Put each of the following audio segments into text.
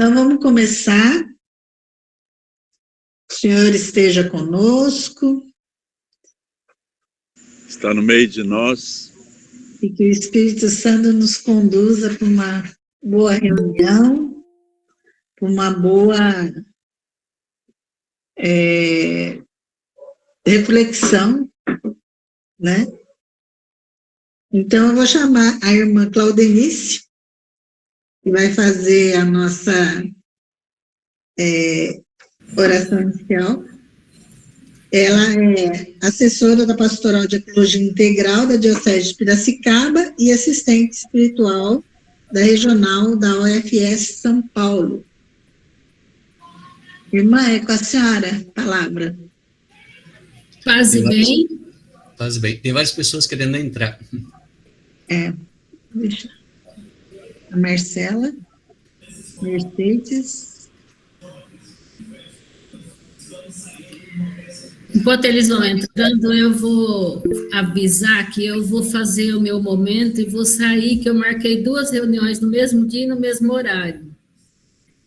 Então, vamos começar. O Senhor esteja conosco. Está no meio de nós. E que o Espírito Santo nos conduza para uma boa reunião, para uma boa reflexão, né? Então, eu vou chamar a irmã Claudenice, que vai fazer a nossa oração inicial. Ela é assessora da Pastoral de Ecologia Integral da Diocese de Piracicaba e assistente espiritual da Regional da UFS São Paulo. Irmã, é com a senhora, palavra. Paz e bem. Paz e bem. Tem várias pessoas querendo entrar. Deixa. A Marcela, Mercedes. Enquanto eles vão entrando, eu vou avisar que eu vou fazer o meu momento e vou sair, que eu marquei 2 reuniões no mesmo dia e no mesmo horário.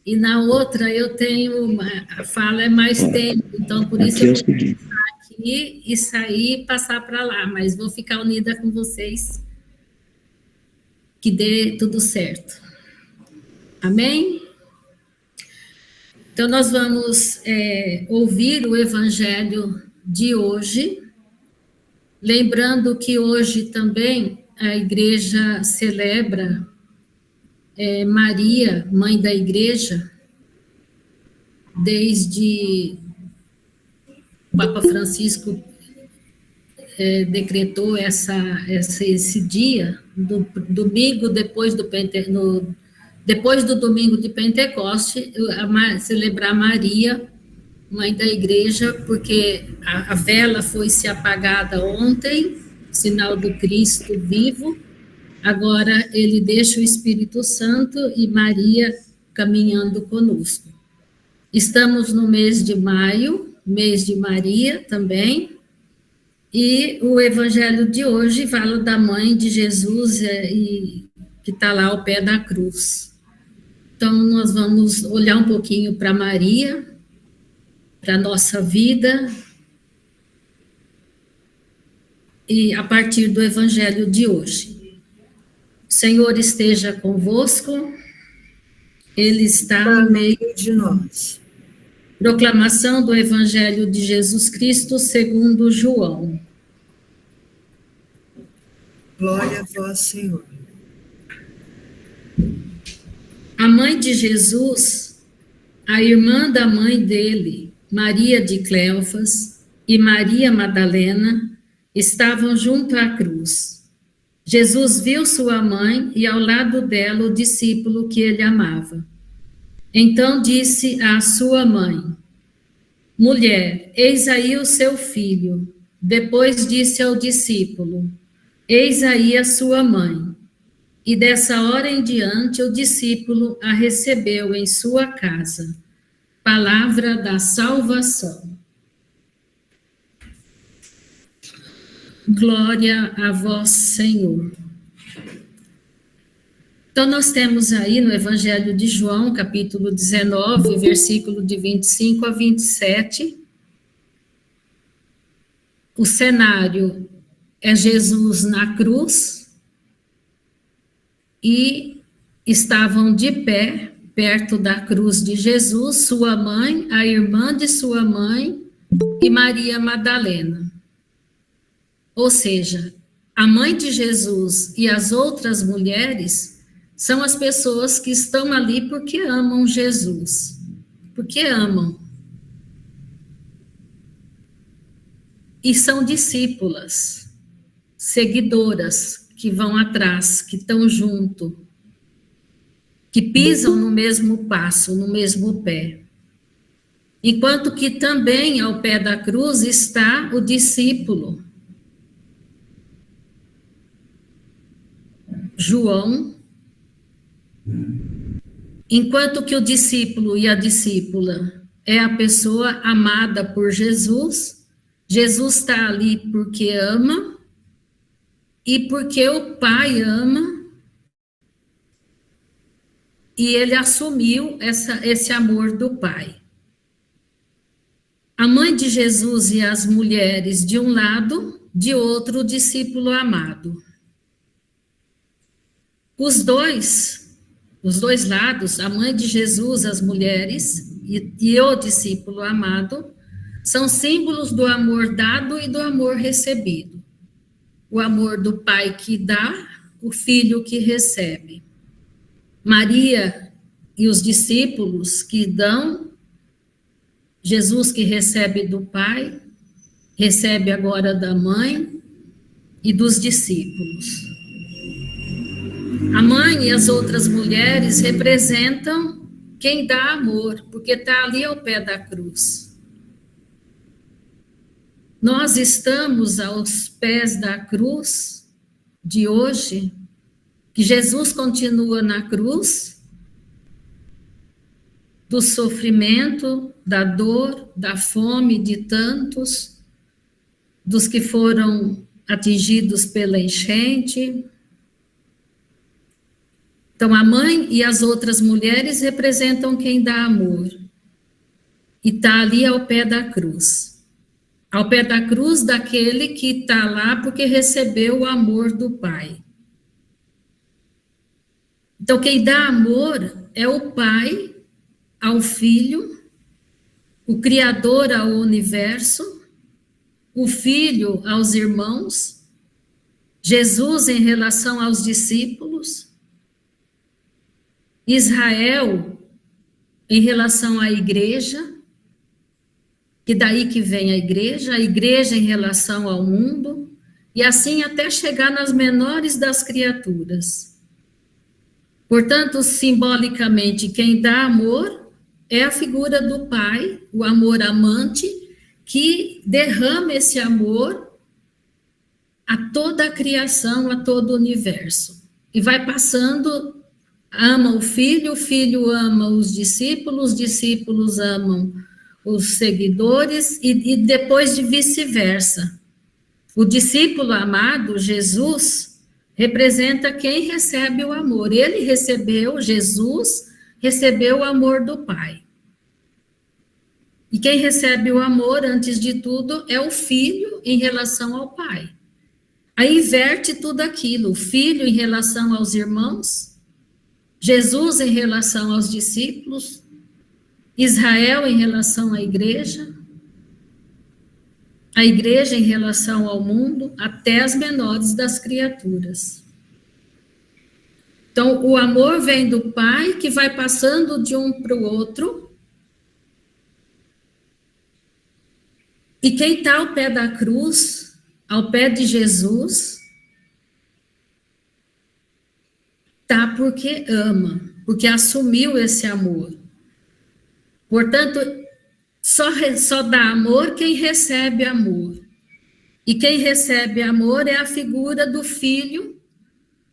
E na outra eu tenho, a fala é mais tempo, então por isso eu vou passar aqui e sair e passar para lá, mas vou ficar unida com vocês, que dê tudo certo. Amém? Então, nós vamos ouvir o Evangelho de hoje, lembrando que hoje também a Igreja celebra Maria, Mãe da Igreja, desde o Papa Francisco decretou esse dia, do domingo depois do depois do domingo de Pentecoste, celebrar Maria, Mãe da Igreja, porque a vela foi se apagada ontem, sinal do Cristo vivo, agora ele deixa o Espírito Santo e Maria caminhando conosco. Estamos no mês de maio, mês de Maria também, e o Evangelho de hoje fala da Mãe de Jesus, que está lá ao pé da cruz. Então, nós vamos olhar um pouquinho para Maria, para a nossa vida, e a partir do Evangelho de hoje. O Senhor esteja convosco, Ele está no meio de nós. Proclamação do Evangelho de Jesus Cristo segundo João. Glória a vós, Senhor. A mãe de Jesus, a irmã da mãe dele, Maria de Cleofas e Maria Madalena, estavam junto à cruz. Jesus viu sua mãe e ao lado dela o discípulo que ele amava. Então disse à sua mãe: Mulher, eis aí o seu filho. Depois disse ao discípulo: Eis aí a sua mãe. E dessa hora em diante o discípulo a recebeu em sua casa. Palavra da salvação. Glória a vós, Senhor. Então, nós temos aí no Evangelho de João, capítulo 19, versículo de 25 a 27. O cenário é Jesus na cruz e estavam de pé, perto da cruz de Jesus, sua mãe, a irmã de sua mãe e Maria Madalena. Ou seja, a mãe de Jesus e as outras mulheres são as pessoas que estão ali porque amam Jesus, porque amam. E são discípulas, seguidoras, que vão atrás, que estão junto, que pisam no mesmo passo, no mesmo pé. Enquanto que também ao pé da cruz está o discípulo, João, enquanto que o discípulo e a discípula é a pessoa amada por Jesus, Jesus está ali porque ama e porque o Pai ama e ele assumiu esse amor do Pai. A mãe de Jesus e as mulheres de um lado, de outro, o discípulo amado. Os dois lados, a mãe de Jesus, as mulheres e o discípulo amado, são símbolos do amor dado e do amor recebido. O amor do Pai que dá, o Filho que recebe. Maria e os discípulos que dão, Jesus que recebe do Pai, recebe agora da mãe e dos discípulos. A mãe e as outras mulheres representam quem dá amor, porque está ali ao pé da cruz. Nós estamos aos pés da cruz de hoje, que Jesus continua na cruz, do sofrimento, da dor, da fome de tantos, dos que foram atingidos pela enchente. Então, a mãe e as outras mulheres representam quem dá amor. E está ali ao pé da cruz. Ao pé da cruz daquele que está lá porque recebeu o amor do Pai. Então, quem dá amor é o Pai ao Filho, o Criador ao universo, o Filho aos irmãos, Jesus em relação aos discípulos, Israel em relação à igreja, que daí que vem a igreja em relação ao mundo, e assim até chegar nas menores das criaturas. Portanto, simbolicamente, quem dá amor é a figura do Pai, o amor amante, que derrama esse amor a toda a criação, a todo o universo. E vai passando, ama o Filho ama os discípulos amam os seguidores, e depois de vice-versa. O discípulo amado, Jesus, representa quem recebe o amor. Ele recebeu, Jesus recebeu o amor do Pai. E quem recebe o amor, antes de tudo, é o Filho em relação ao Pai. Aí inverte tudo aquilo, o Filho em relação aos irmãos, Jesus em relação aos discípulos, Israel em relação à igreja, a igreja em relação ao mundo, até as menores das criaturas. Então, o amor vem do Pai, que vai passando de um para o outro, e quem está ao pé da cruz, ao pé de Jesus, está porque ama, porque assumiu esse amor. Portanto, só dá amor quem recebe amor. E quem recebe amor é a figura do Filho,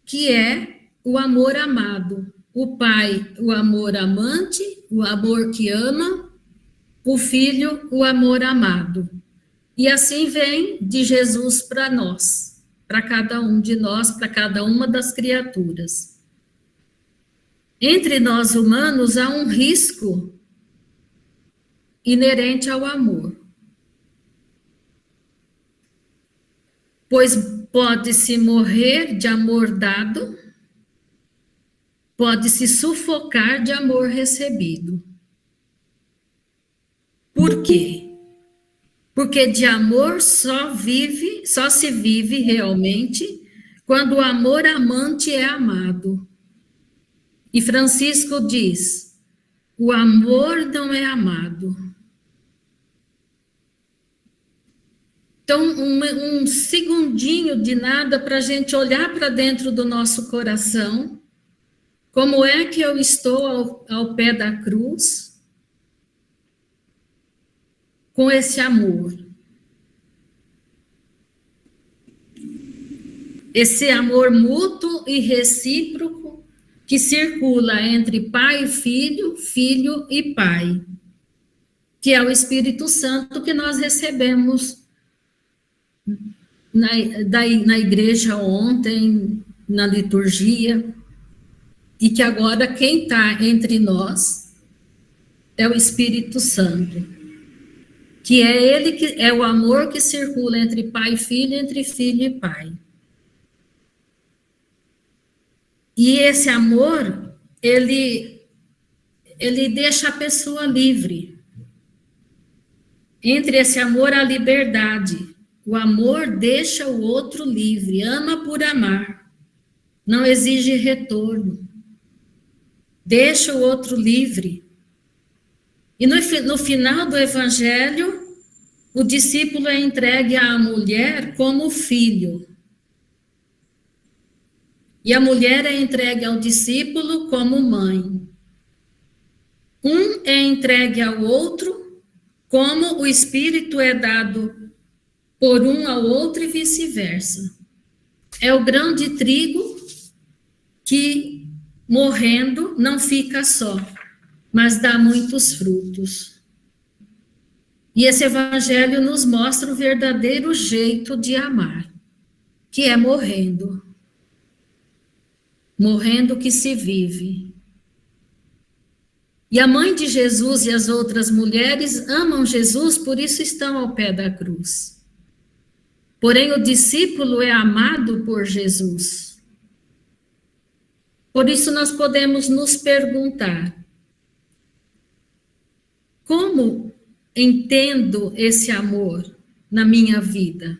que é o amor amado. O Pai, o amor amante, o amor que ama, o Filho, o amor amado. E assim vem de Jesus para nós, para cada um de nós, para cada uma das criaturas. Entre nós humanos há um risco inerente ao amor. Pois pode-se morrer de amor dado, pode-se sufocar de amor recebido. Por quê? Porque de amor só se vive realmente quando o amor amante é amado. E Francisco diz: o amor não é amado. Então, um segundinho de nada para a gente olhar para dentro do nosso coração. Como é que eu estou ao pé da cruz? Com esse amor. Esse amor mútuo e recíproco que circula entre Pai e Filho, Filho e Pai, que é o Espírito Santo que nós recebemos na igreja ontem, na liturgia. e que agora quem está entre nós é o Espírito Santo, que é ele que é o amor que circula entre pai e filho, entre filho e pai. E esse amor, ele deixa a pessoa livre. Entre esse amor, a liberdade. O amor deixa o outro livre, ama por amar, não exige retorno. Deixa o outro livre. E no final do evangelho, o discípulo é entregue à mulher como filho. E a mulher é entregue ao discípulo como mãe. Um é entregue ao outro como o Espírito é dado por um ao outro e vice-versa. É o grão de trigo que, morrendo, não fica só, mas dá muitos frutos. E esse evangelho nos mostra o verdadeiro jeito de amar, que é morrendo. Morrendo que se vive. E a mãe de Jesus e as outras mulheres amam Jesus, por isso estão ao pé da cruz. Porém, o discípulo é amado por Jesus. Por isso, nós podemos nos perguntar: como entendo esse amor na minha vida?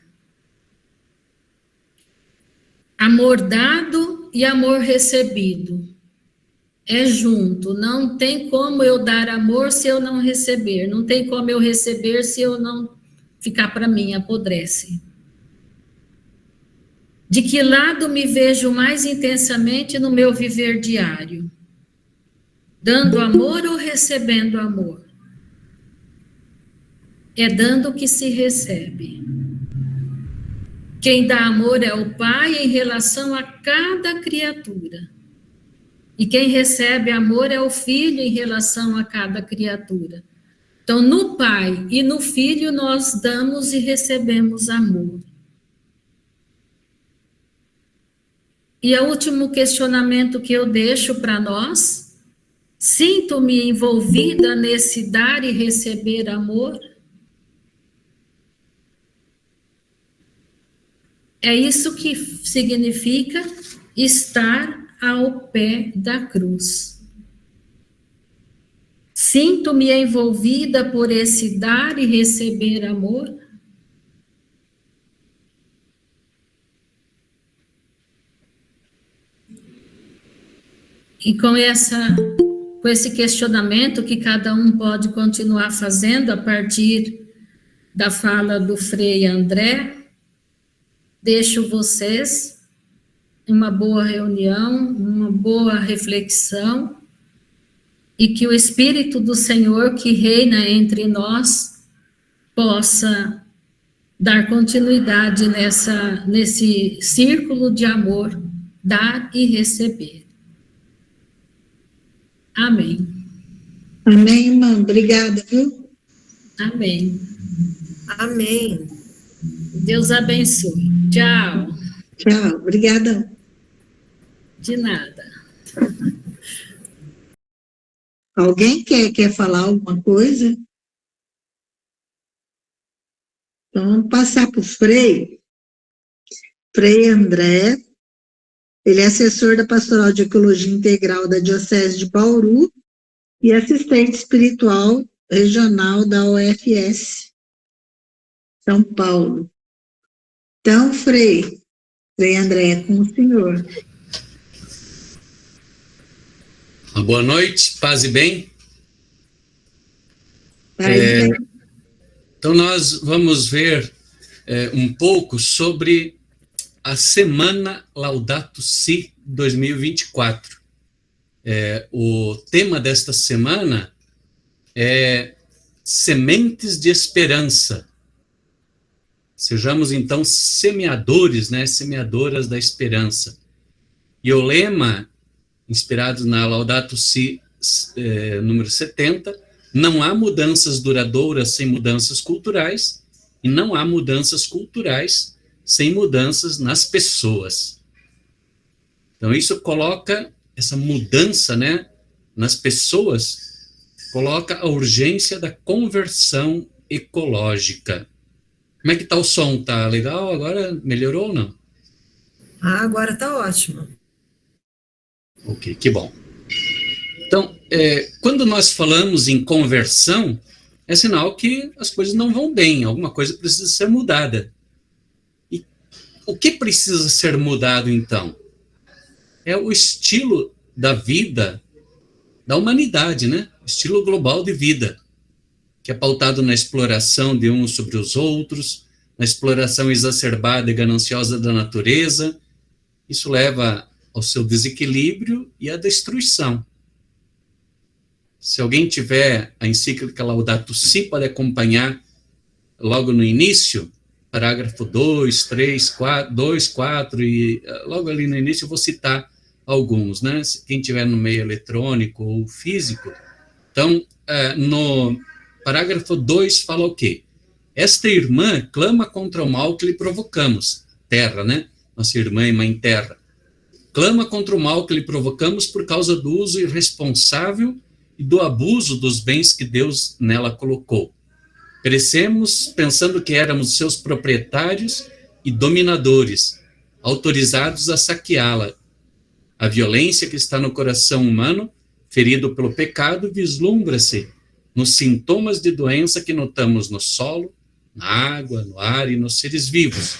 Amor dado e amor recebido. É junto, não tem como eu dar amor se eu não receber, não tem como eu receber se eu não ficar para mim, apodrece. De que lado me vejo mais intensamente no meu viver diário? Dando amor ou recebendo amor? É dando que se recebe. Quem dá amor é o Pai em relação a cada criatura. E quem recebe amor é o Filho em relação a cada criatura. Então, no Pai e no Filho, nós damos e recebemos amor. E o último questionamento que eu deixo para nós: sinto-me envolvida nesse dar e receber amor? É isso que significa estar ao pé da cruz. Sinto-me envolvida por esse dar e receber amor? E com esse questionamento que cada um pode continuar fazendo a partir da fala do Frei André, deixo vocês uma boa reunião, uma boa reflexão, e que o Espírito do Senhor que reina entre nós possa dar continuidade nesse círculo de amor, dar e receber. Amém. Amém, irmã. Obrigada, viu? Amém. Amém. Deus abençoe. Tchau. Tchau. Obrigada. De nada. Alguém quer falar alguma coisa? Então, vamos passar para o Frei André. Ele é assessor da Pastoral de Ecologia Integral da Diocese de Bauru e assistente espiritual regional da UFS, São Paulo. Então, Frei André, é com o senhor. Uma boa noite, paz e bem. Então, nós vamos ver um pouco sobre a Semana Laudato Si 2024. O tema desta semana é Sementes de Esperança. Sejamos, então, semeadores, semeadoras da esperança. E o lema, inspirado na Laudato Si número 70, não há mudanças duradouras sem mudanças culturais, e não há mudanças culturais sem mudanças nas pessoas. Então, isso coloca essa mudança, né, nas pessoas, coloca a urgência da conversão ecológica. Como é que tá o som? Tá legal? Agora melhorou ou não? Agora tá ótimo. Ok, que bom. Então, quando nós falamos em conversão, é sinal que as coisas não vão bem, alguma coisa precisa ser mudada. E o que precisa ser mudado, então? É o estilo da vida da humanidade, né? O estilo global de vida, que é pautado na exploração de uns sobre os outros, na exploração exacerbada e gananciosa da natureza. Isso leva ao seu desequilíbrio e à destruição. Se alguém tiver a encíclica Laudato Si, pode acompanhar logo no início, parágrafo 2, 3, 4, 2, 4, e logo ali no início eu vou citar alguns, né? Quem tiver no meio eletrônico ou físico. Então, no parágrafo 2 fala o quê? Esta irmã clama contra o mal que lhe provocamos, terra, né? Nossa irmã e mãe terra. Clama contra o mal que lhe provocamos por causa do uso irresponsável e do abuso dos bens que Deus nela colocou. Crescemos pensando que éramos seus proprietários e dominadores, autorizados a saqueá-la. A violência que está no coração humano, ferido pelo pecado, vislumbra-se nos sintomas de doença que notamos no solo, na água, no ar e nos seres vivos.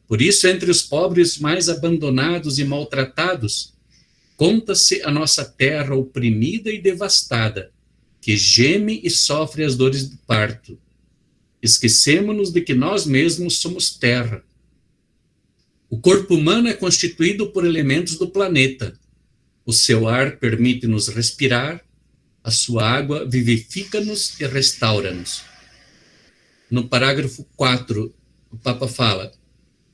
Por isso, entre os pobres mais abandonados e maltratados, conta-se a nossa terra oprimida e devastada, que geme e sofre as dores do parto. Esquecemo-nos de que nós mesmos somos terra. O corpo humano é constituído por elementos do planeta. O seu ar permite-nos respirar, a sua água vivifica-nos e restaura-nos. No parágrafo 4, o Papa fala: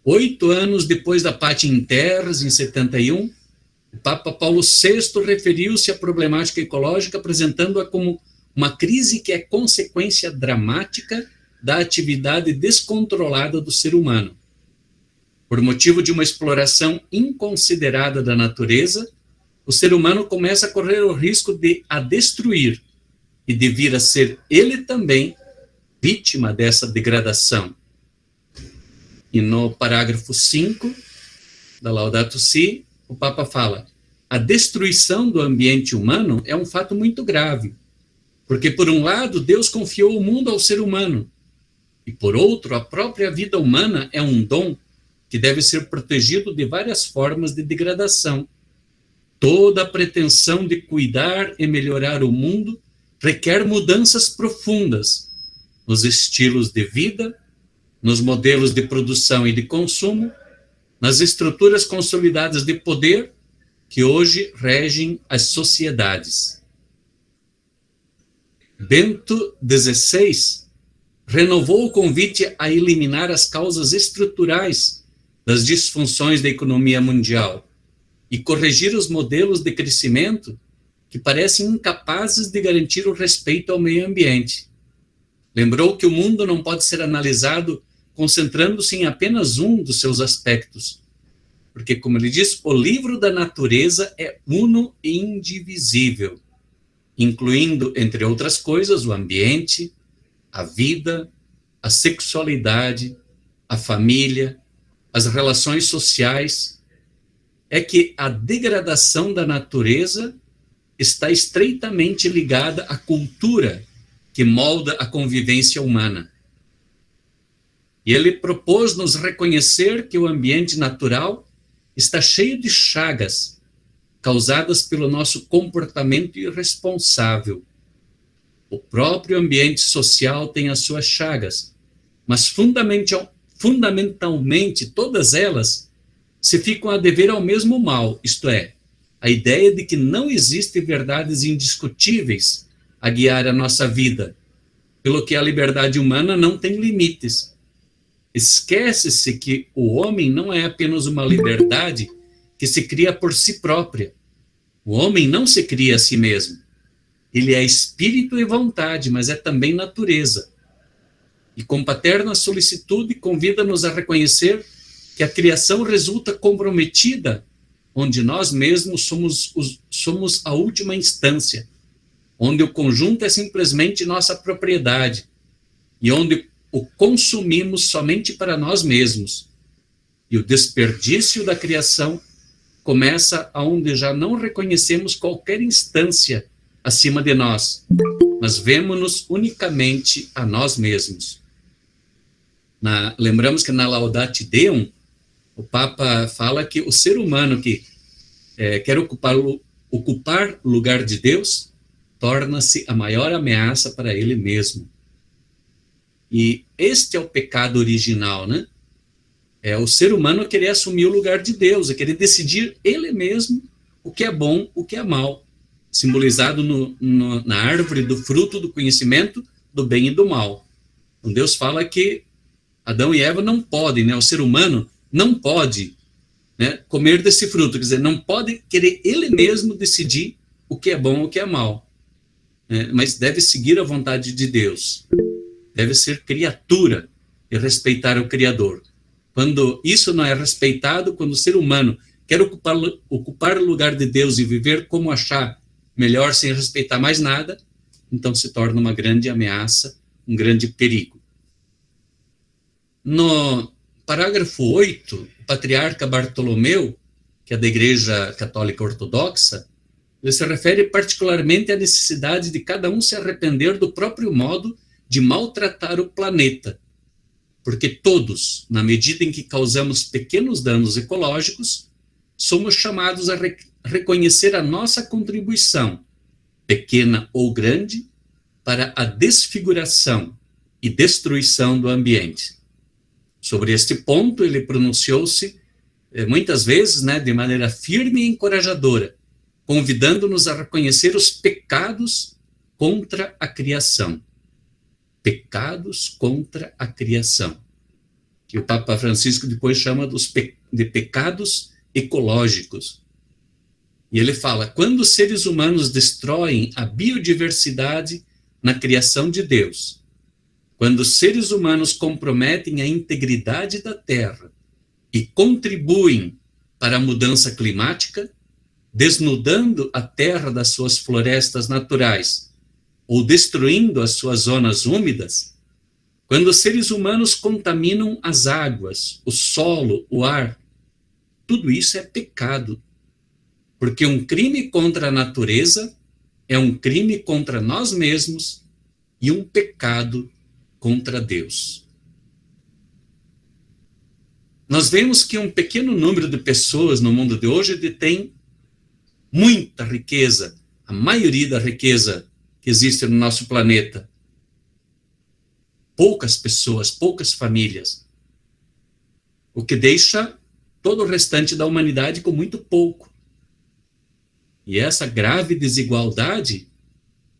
8 anos depois da Pátria em Terras, em 71, o Papa Paulo VI referiu-se à problemática ecológica, apresentando-a como uma crise que é consequência dramática da atividade descontrolada do ser humano. Por motivo de uma exploração inconsiderada da natureza, o ser humano começa a correr o risco de a destruir e de vir a ser ele também vítima dessa degradação. E no parágrafo 5 da Laudato Si, o Papa fala: a destruição do ambiente humano é um fato muito grave, porque, por um lado, Deus confiou o mundo ao ser humano, e, por outro, a própria vida humana é um dom que deve ser protegido de várias formas de degradação. Toda a pretensão de cuidar e melhorar o mundo requer mudanças profundas nos estilos de vida, nos modelos de produção e de consumo, nas estruturas consolidadas de poder que hoje regem as sociedades. Bento XVI renovou o convite a eliminar as causas estruturais das disfunções da economia mundial e corrigir os modelos de crescimento que parecem incapazes de garantir o respeito ao meio ambiente. Lembrou que o mundo não pode ser analisado concentrando-se em apenas um dos seus aspectos, porque, como ele diz, o livro da natureza é uno e indivisível, incluindo, entre outras coisas, o ambiente, a vida, a sexualidade, a família, as relações sociais. É que a degradação da natureza está estreitamente ligada à cultura que molda a convivência humana. E ele propôs-nos reconhecer que o ambiente natural está cheio de chagas causadas pelo nosso comportamento irresponsável. O próprio ambiente social tem as suas chagas, mas fundamentalmente todas elas se ficam a dever ao mesmo mal, isto é, a ideia de que não existem verdades indiscutíveis a guiar a nossa vida, pelo que a liberdade humana não tem limites. Esquece-se que o homem não é apenas uma liberdade que se cria por si própria. O homem não se cria a si mesmo. Ele é espírito e vontade, mas é também natureza. E com paterna solicitude convida-nos a reconhecer que a criação resulta comprometida onde nós mesmos somos a última instância, onde o conjunto é simplesmente nossa propriedade, e onde o consumimos somente para nós mesmos. E o desperdício da criação começa aonde já não reconhecemos qualquer instância acima de nós, mas vemos-nos unicamente a nós mesmos. Lembramos que na Laudate Deum, o Papa fala que o ser humano que quer ocupar o lugar de Deus torna-se a maior ameaça para ele mesmo. E este é o pecado original, né? É o ser humano querer assumir o lugar de Deus, é querer decidir ele mesmo o que é bom, o que é mal, simbolizado na árvore do fruto do conhecimento do bem e do mal. Então Deus fala que Adão e Eva não podem, né? O ser humano não pode, né, comer desse fruto, quer dizer, não pode querer ele mesmo decidir o que é bom, o que é mal, né? Mas deve seguir a vontade de Deus, deve ser criatura e respeitar o Criador. Quando isso não é respeitado, quando o ser humano quer ocupar o lugar de Deus e viver como achar melhor sem respeitar mais nada, então se torna uma grande ameaça, um grande perigo. No parágrafo 8, o patriarca Bartolomeu, que é da Igreja Católica Ortodoxa, ele se refere particularmente à necessidade de cada um se arrepender do próprio modo de maltratar o planeta, porque todos, na medida em que causamos pequenos danos ecológicos, somos chamados a reconhecer a nossa contribuição, pequena ou grande, para a desfiguração e destruição do ambiente. Sobre este ponto, ele pronunciou-se muitas vezes, né, de maneira firme e encorajadora, convidando-nos a reconhecer os pecados contra a criação. Pecados contra a criação, que o Papa Francisco depois chama de pecados ecológicos. E ele fala, quando os seres humanos destroem a biodiversidade na criação de Deus, quando os seres humanos comprometem a integridade da Terra e contribuem para a mudança climática, desnudando a Terra das suas florestas naturais, ou destruindo as suas zonas úmidas, quando os seres humanos contaminam as águas, o solo, o ar, tudo isso é pecado, porque um crime contra a natureza é um crime contra nós mesmos e um pecado contra Deus. Nós vemos que um pequeno número de pessoas no mundo de hoje detém muita riqueza, a maioria da riqueza que existe no nosso planeta. Poucas pessoas, poucas famílias. O que deixa todo o restante da humanidade com muito pouco. E essa grave desigualdade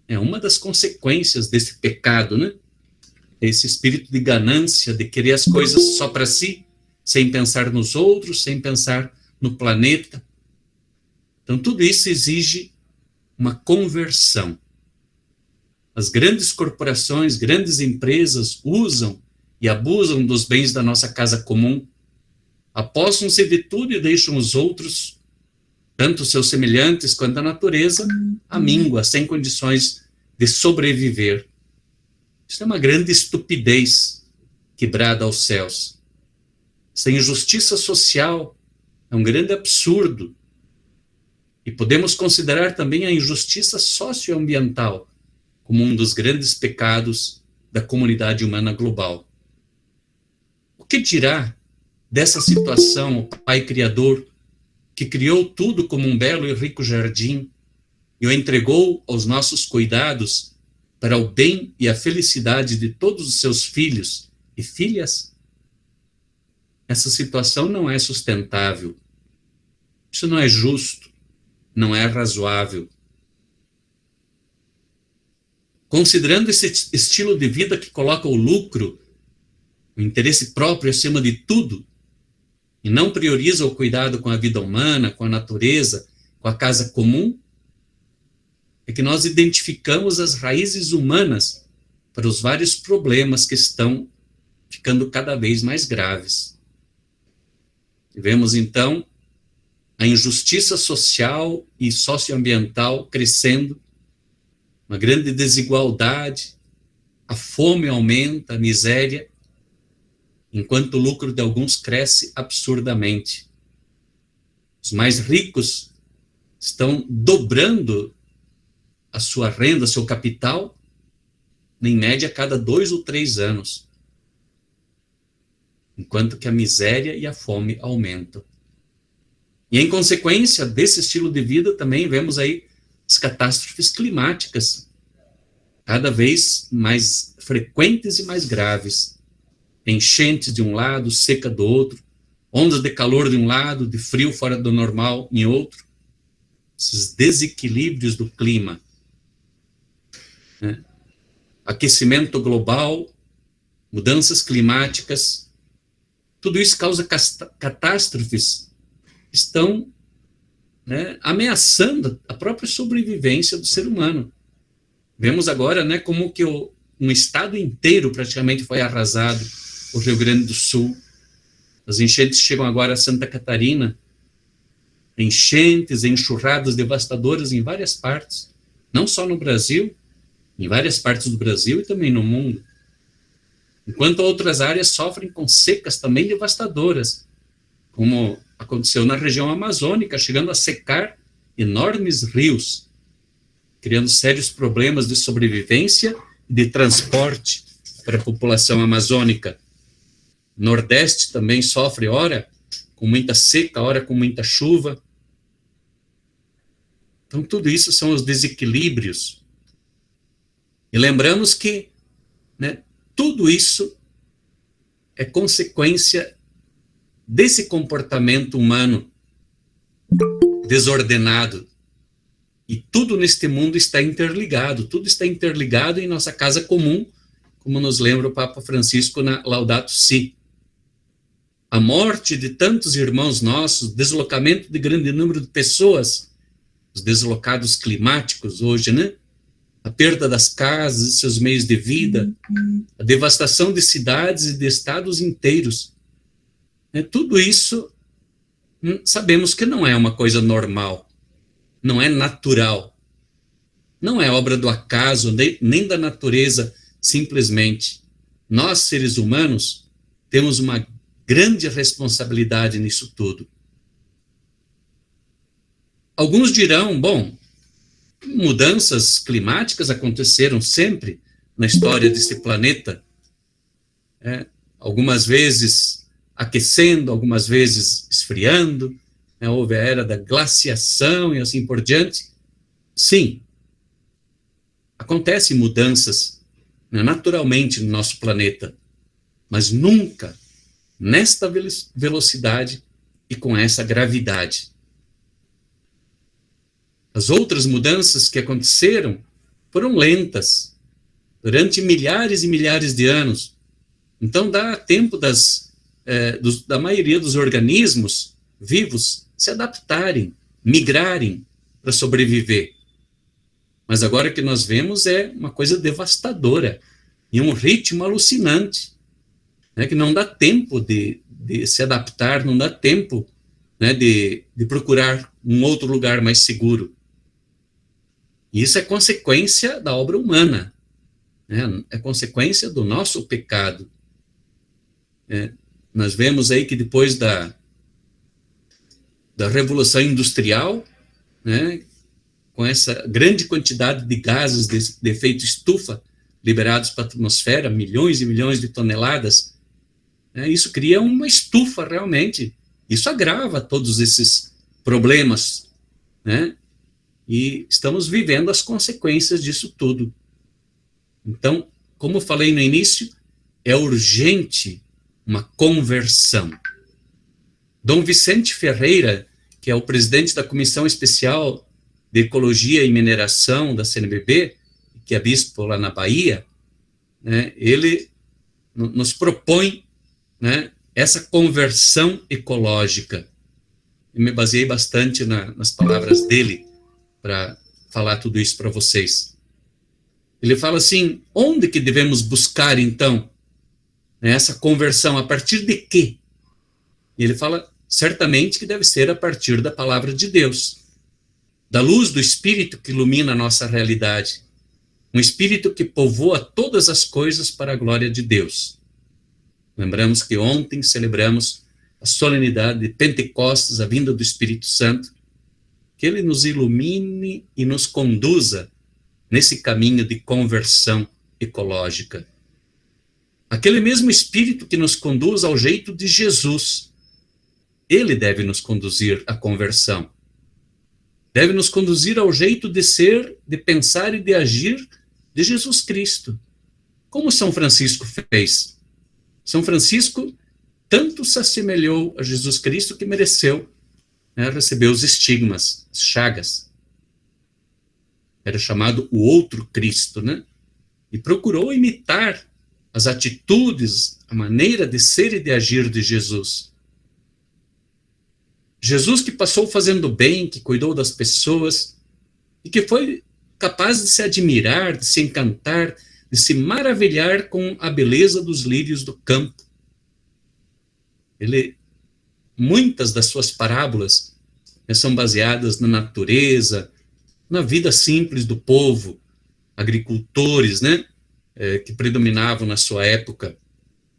é uma das consequências desse pecado, né? Esse espírito de ganância, de querer as coisas só para si, sem pensar nos outros, sem pensar no planeta. Então, tudo isso exige uma conversão. As grandes corporações, grandes empresas usam e abusam dos bens da nossa casa comum, apossam-se de tudo e deixam os outros, tanto seus semelhantes quanto a natureza, à míngua, sem condições de sobreviver. Isso é uma grande estupidez que brada aos céus. Essa injustiça social é um grande absurdo. E podemos considerar também a injustiça socioambiental como um dos grandes pecados da comunidade humana global. O que dirá dessa situação o Pai Criador, que criou tudo como um belo e rico jardim e o entregou aos nossos cuidados para o bem e a felicidade de todos os seus filhos e filhas? Essa situação não é sustentável. Isso não é justo, não é razoável. Considerando esse estilo de vida que coloca o lucro, o interesse próprio acima de tudo, e não prioriza o cuidado com a vida humana, com a natureza, com a casa comum, é que nós identificamos as raízes humanas para os vários problemas que estão ficando cada vez mais graves. E vemos, então, a injustiça social e socioambiental crescendo, uma grande desigualdade, a fome aumenta, a miséria, enquanto o lucro de alguns cresce absurdamente. Os mais ricos estão dobrando a sua renda, seu capital, em média, a cada 2 ou 3 anos, enquanto que a miséria e a fome aumentam. E, em consequência desse estilo de vida, também vemos aí as catástrofes climáticas, cada vez mais frequentes e mais graves. Enchentes de um lado, seca do outro, ondas de calor de um lado, de frio fora do normal em outro. Esses desequilíbrios do clima. Né? Aquecimento global, mudanças climáticas, tudo isso causa catástrofes que estão, né, ameaçando a própria sobrevivência do ser humano. Vemos agora, né, como que um estado inteiro praticamente foi arrasado, o Rio Grande do Sul. As enchentes chegam agora a Santa Catarina, enchentes, enxurradas devastadoras em várias partes, não só no Brasil, em várias partes do Brasil e também no mundo. Enquanto outras áreas sofrem com secas também devastadoras, como aconteceu na região amazônica, chegando a secar enormes rios, criando sérios problemas de sobrevivência e de transporte para a população amazônica. Nordeste também sofre, ora com muita seca, ora com muita chuva. Então, tudo isso são os desequilíbrios. E lembramos que, né, tudo isso é consequência desse comportamento humano desordenado. E tudo neste mundo está interligado, tudo está interligado em nossa casa comum, como nos lembra o Papa Francisco na Laudato Si. A morte de tantos irmãos nossos, deslocamento de grande número de pessoas, os deslocados climáticos hoje, né? A perda das casas e seus meios de vida, a devastação de cidades e de estados inteiros. Tudo isso sabemos que não é uma coisa normal, não é natural, não é obra do acaso, nem da natureza simplesmente. Nós, seres humanos, temos uma grande responsabilidade nisso tudo. Alguns dirão, bom, mudanças climáticas aconteceram sempre na história desse planeta, algumas vezes aquecendo, algumas vezes esfriando, houve a era da glaciação e assim por diante. Sim, acontecem mudanças, né, naturalmente no nosso planeta, mas nunca nesta velocidade e com essa gravidade. As outras mudanças que aconteceram foram lentas, durante milhares e milhares de anos. Então dá tempo da maioria dos organismos vivos se adaptarem, migrarem para sobreviver. Mas agora o que nós vemos é uma coisa devastadora, e um ritmo alucinante, né, que não dá tempo de se adaptar, não dá tempo, né, de procurar um outro lugar mais seguro. E isso é consequência da obra humana, né, é consequência do nosso pecado. Nós vemos aí que depois da Revolução Industrial, né, com essa grande quantidade de gases de efeito estufa liberados para a atmosfera, milhões e milhões de toneladas, né, isso cria uma estufa realmente. Isso agrava todos esses problemas, né, e estamos vivendo as consequências disso tudo. Então, como falei no início, é urgente uma conversão. Dom Vicente Ferreira, que é o presidente da Comissão Especial de Ecologia e Mineração da CNBB, que é bispo lá na Bahia, né, ele nos propõe, né, essa conversão ecológica. Eu me baseei bastante nas palavras dele para falar tudo isso para vocês. Ele fala assim, onde que devemos buscar, então, essa conversão? A partir de quê? E ele fala certamente que deve ser a partir da palavra de Deus, da luz do Espírito que ilumina a nossa realidade, um Espírito que povoa todas as coisas para a glória de Deus. Lembramos que ontem celebramos a solenidade de Pentecostes, a vinda do Espírito Santo, que ele nos ilumine e nos conduza nesse caminho de conversão ecológica. Aquele mesmo Espírito que nos conduz ao jeito de Jesus, ele deve nos conduzir à conversão. Deve nos conduzir ao jeito de ser, de pensar e de agir de Jesus Cristo. Como São Francisco fez. São Francisco tanto se assemelhou a Jesus Cristo que mereceu, receber os estigmas, as chagas. Era chamado o outro Cristo, né? E procurou imitar as atitudes, a maneira de ser e de agir de Jesus. Jesus que passou fazendo bem, que cuidou das pessoas, e que foi capaz de se admirar, de se encantar, de se maravilhar com a beleza dos lírios do campo. Muitas das suas parábolas são baseadas na natureza, na vida simples do povo, agricultores, que predominavam na sua época.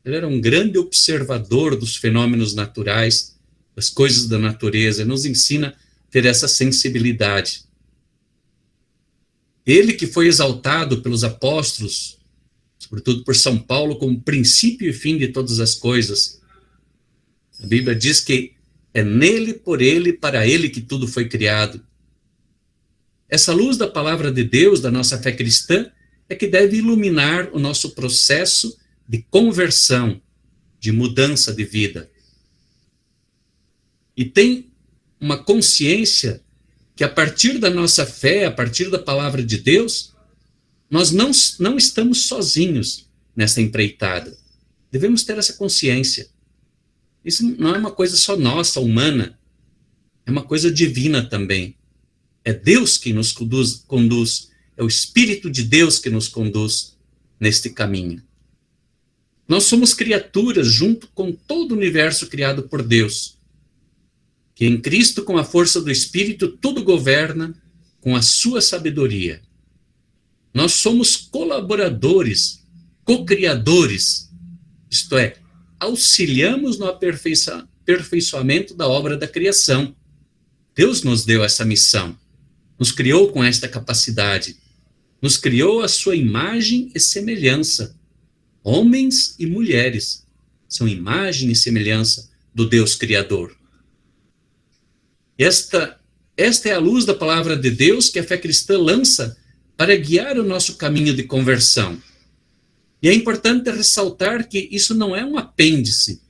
Ele era um grande observador dos fenômenos naturais, das coisas da natureza, e nos ensina a ter essa sensibilidade. Ele que foi exaltado pelos apóstolos, sobretudo por São Paulo, como princípio e fim de todas as coisas. A Bíblia diz que é nele, por ele, para ele que tudo foi criado. Essa luz da palavra de Deus, da nossa fé cristã, é que deve iluminar o nosso processo de conversão, de mudança de vida. E tem uma consciência que a partir da nossa fé, a partir da palavra de Deus, nós não estamos sozinhos nessa empreitada. Devemos ter essa consciência. Isso não é uma coisa só nossa, humana, é uma coisa divina também. É Deus que nos conduz, é o Espírito de Deus que nos conduz neste caminho. Nós somos criaturas junto com todo o universo criado por Deus, que em Cristo, com a força do Espírito, tudo governa com a sua sabedoria. Nós somos colaboradores, co-criadores, isto é, auxiliamos no aperfeiçoamento da obra da criação. Deus nos deu essa missão, nos criou com esta capacidade, nos criou a sua imagem e semelhança. Homens e mulheres são imagem e semelhança do Deus Criador. Esta é a luz da palavra de Deus que a fé cristã lança para guiar o nosso caminho de conversão. E é importante ressaltar que isso não é um apêndice,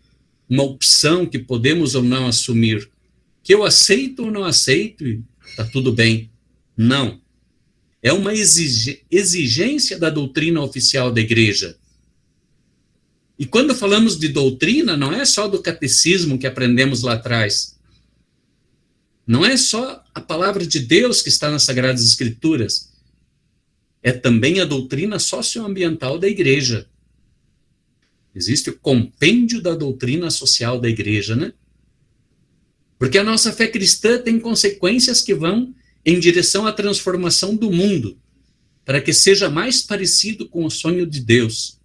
uma opção que podemos ou não assumir, que eu aceito ou não aceito e está tudo bem. Não. É uma exigência da doutrina oficial da Igreja. E quando falamos de doutrina, não é só do catecismo que aprendemos lá atrás. Não é só a palavra de Deus que está nas Sagradas Escrituras. É também a doutrina socioambiental da Igreja. Existe o compêndio da doutrina social da Igreja, né? Porque a nossa fé cristã tem consequências que vão em direção à transformação do mundo, para que seja mais parecido com o sonho de Deus,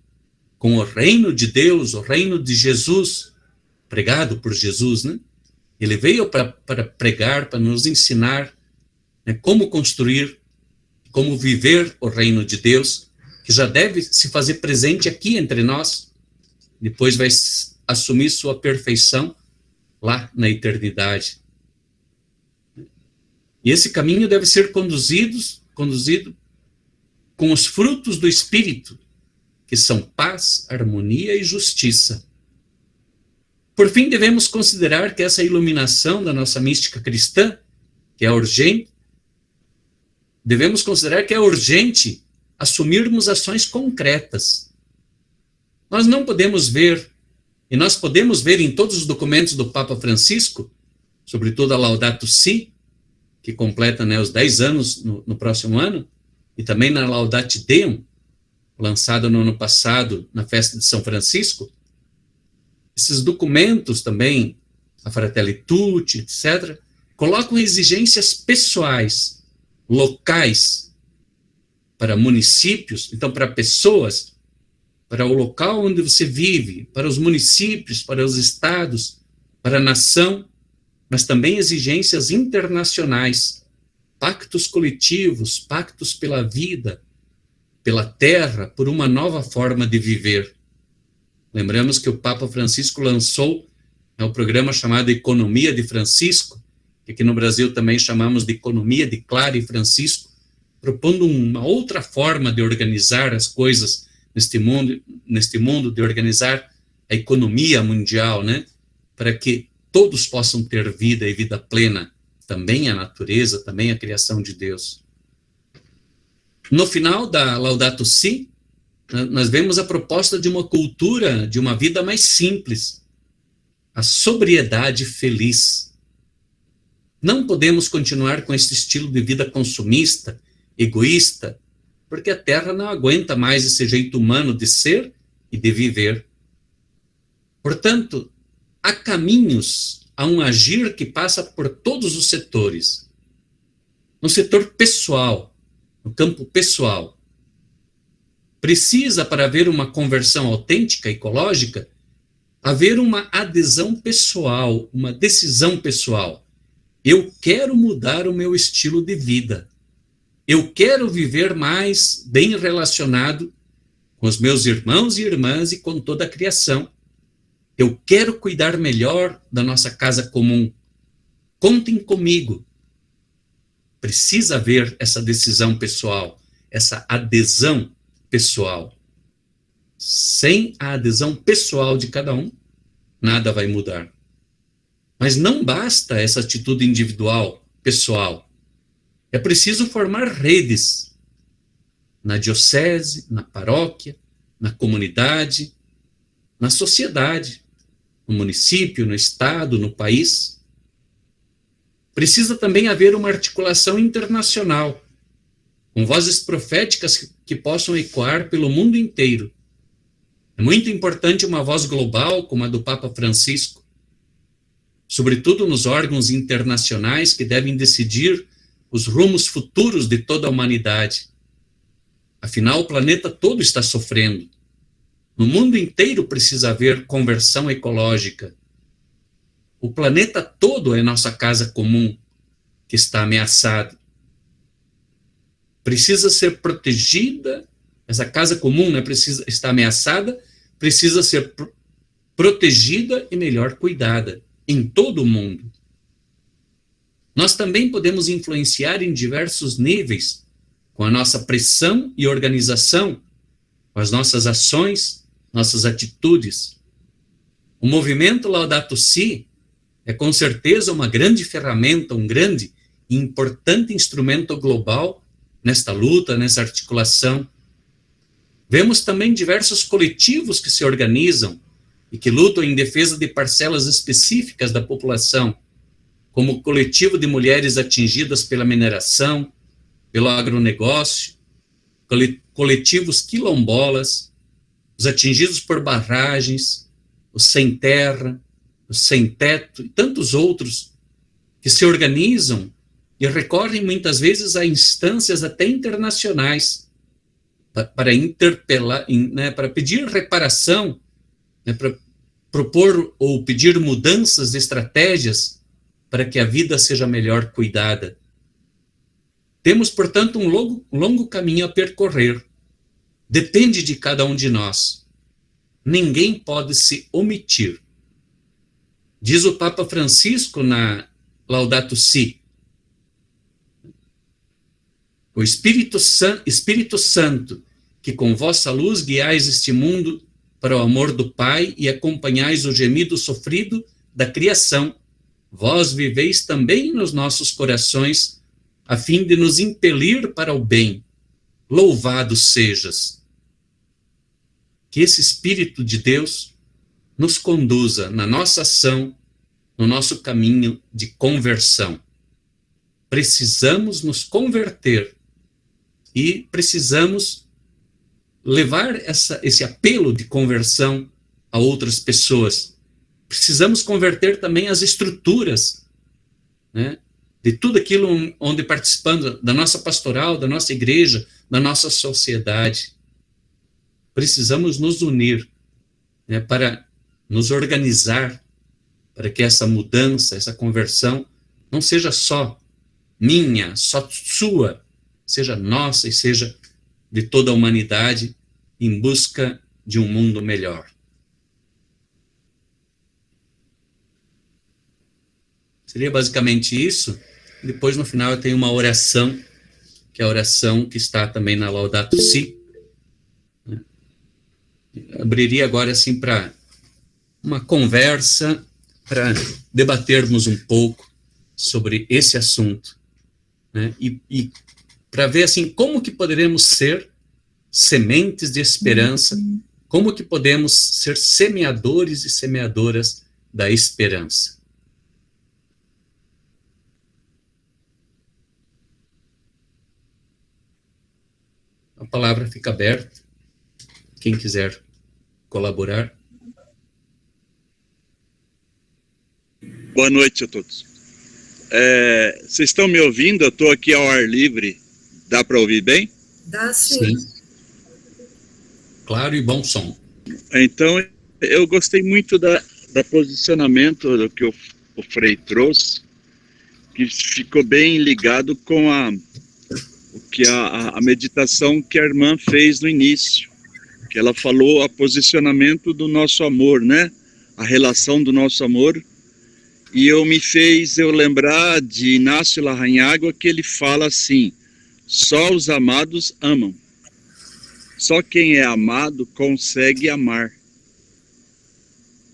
com o reino de Deus, o reino de Jesus, pregado por Jesus, né? Ele veio para pregar, para nos ensinar, como construir, como viver o reino de Deus, que já deve se fazer presente aqui entre nós, depois vai assumir sua perfeição lá na eternidade. E esse caminho deve ser conduzido com os frutos do Espírito, que são paz, harmonia e justiça. Por fim, devemos considerar que essa iluminação da nossa mística cristã, que é urgente, devemos considerar que é urgente assumirmos ações concretas. Nós não podemos ver, e nós podemos ver em todos os documentos do Papa Francisco, sobretudo a Laudato Si, que completa os 10 anos no próximo ano, e também na Laudate Deum, lançada no ano passado, na festa de São Francisco. Esses documentos também, a Fratelli Tutti, etc., colocam exigências pessoais, locais, para municípios, então para pessoas, para o local onde você vive, para os municípios, para os estados, para a nação, mas também exigências internacionais, pactos coletivos, pactos pela vida, pela terra, por uma nova forma de viver. Lembramos que o Papa Francisco lançou o programa chamado Economia de Francisco, que aqui no Brasil também chamamos de Economia de Clara e Francisco, propondo uma outra forma de organizar as coisas neste mundo, de organizar a economia mundial, né? Para que todos possam ter vida e vida plena, também a natureza, também a criação de Deus. No final da Laudato Si, nós vemos a proposta de uma cultura, de uma vida mais simples, a sobriedade feliz. Não podemos continuar com esse estilo de vida consumista, egoísta, porque a Terra não aguenta mais esse jeito humano de ser e de viver. Portanto, há caminhos a um agir que passa por todos os setores. No setor pessoal, no campo pessoal, precisa, para haver uma conversão autêntica, ecológica, haver uma adesão pessoal, uma decisão pessoal. Eu quero mudar o meu estilo de vida. Eu quero viver mais bem relacionado com os meus irmãos e irmãs e com toda a criação. Eu quero cuidar melhor da nossa casa comum. Contem comigo. Precisa haver essa decisão pessoal, essa adesão pessoal. Sem a adesão pessoal de cada um, nada vai mudar. Mas não basta essa atitude individual, pessoal. É preciso formar redes na diocese, na paróquia, na comunidade, na sociedade, no município, no estado, no país. Precisa também haver uma articulação internacional, com vozes proféticas que possam ecoar pelo mundo inteiro. É muito importante uma voz global, como a do Papa Francisco, sobretudo nos órgãos internacionais que devem decidir os rumos futuros de toda a humanidade. Afinal, o planeta todo está sofrendo. No mundo inteiro precisa haver conversão ecológica. O planeta todo é nossa casa comum, que está ameaçada. Precisa ser protegida, essa casa comum, né, está ameaçada, precisa ser protegida e melhor cuidada em todo o mundo. Nós também podemos influenciar em diversos níveis, com a nossa pressão e organização, com as nossas ações, nossas atitudes. O movimento Laudato Si é com certeza uma grande ferramenta, um grande e importante instrumento global nesta luta, nessa articulação. Vemos também diversos coletivos que se organizam e que lutam em defesa de parcelas específicas da população, como o coletivo de mulheres atingidas pela mineração, pelo agronegócio, coletivos quilombolas, os atingidos por barragens, os sem terra, os sem teto e tantos outros que se organizam e recorrem muitas vezes a instâncias até internacionais para interpelar, né, para pedir reparação, né, para propor ou pedir mudanças de estratégias para que a vida seja melhor cuidada. Temos, portanto, um longo caminho a percorrer. Depende de cada um de nós. Ninguém pode se omitir. Diz o Papa Francisco na Laudato Si: o Espírito Santo, que com vossa luz guiais este mundo para o amor do Pai e acompanhais o gemido sofrido da criação, vós viveis também nos nossos corações, a fim de nos impelir para o bem. Louvado sejas. Que esse Espírito de Deus nos conduza na nossa ação, no nosso caminho de conversão. Precisamos nos converter e precisamos levar esse apelo de conversão a outras pessoas, precisamos converter também as estruturas, né, de tudo aquilo onde participando da nossa pastoral, da nossa igreja, da nossa sociedade. Precisamos nos unir, né, para nos organizar, para que essa mudança, essa conversão, não seja só minha, só sua, seja nossa e seja de toda a humanidade em busca de um mundo melhor. Seria basicamente isso. Depois, no final, eu tenho uma oração, que é a oração que está também na Laudato Si. Abriria agora, assim, para uma conversa, para debatermos um pouco sobre esse assunto, né? E para ver, assim, como que poderemos ser sementes de esperança, como que podemos ser semeadores e semeadoras da esperança. A palavra fica aberta. Quem quiser colaborar. Boa noite a todos. Vocês estão me ouvindo? Eu estou aqui ao ar livre. Dá para ouvir bem? Dá sim. Sim. Claro e bom som. Então, eu gostei muito da posicionamento do que o Frei trouxe, que ficou bem ligado com a meditação que a irmã fez no início, que ela falou a posicionamento do nosso amor, né? A relação do nosso amor. E me fez lembrar de Inácio Larrañaga, que ele fala assim: só os amados amam. Só quem é amado consegue amar.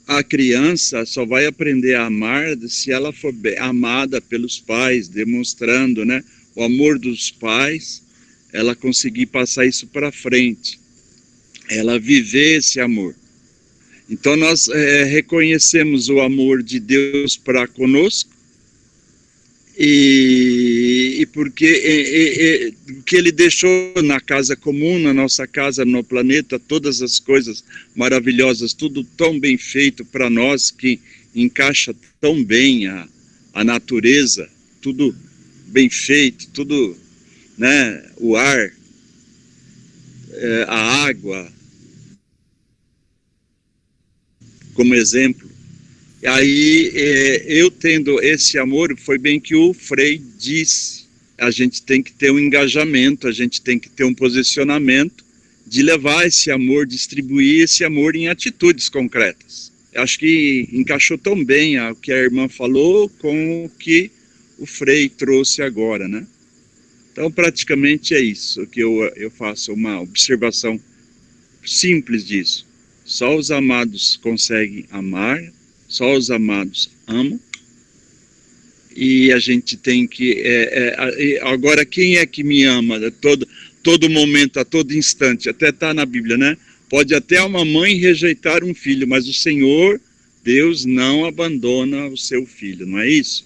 A criança só vai aprender a amar se ela for amada pelos pais, demonstrando, né, o amor dos pais, ela conseguir passar isso para frente, ela viver esse amor. Então nós reconhecemos o amor de Deus para conosco, e porque que ele deixou na casa comum, na nossa casa, no planeta, todas as coisas maravilhosas, tudo tão bem feito para nós, que encaixa tão bem a natureza, tudo bem feito, tudo, né, o ar, a água, como exemplo. Aí, eu tendo esse amor, foi bem que o Frei disse, a gente tem que ter um engajamento, a gente tem que ter um posicionamento de levar esse amor, distribuir esse amor em atitudes concretas. Acho que encaixou tão bem o que a irmã falou com o que o Frei trouxe agora, né? Então, praticamente é isso que eu faço, uma observação simples disso. Só os amados conseguem amar, só os amados amam, e a gente tem que... agora, quem é que me ama? Todo momento, a todo instante, até está na Bíblia, né? Pode até uma mãe rejeitar um filho, mas o Senhor, Deus, não abandona o seu filho, não é isso?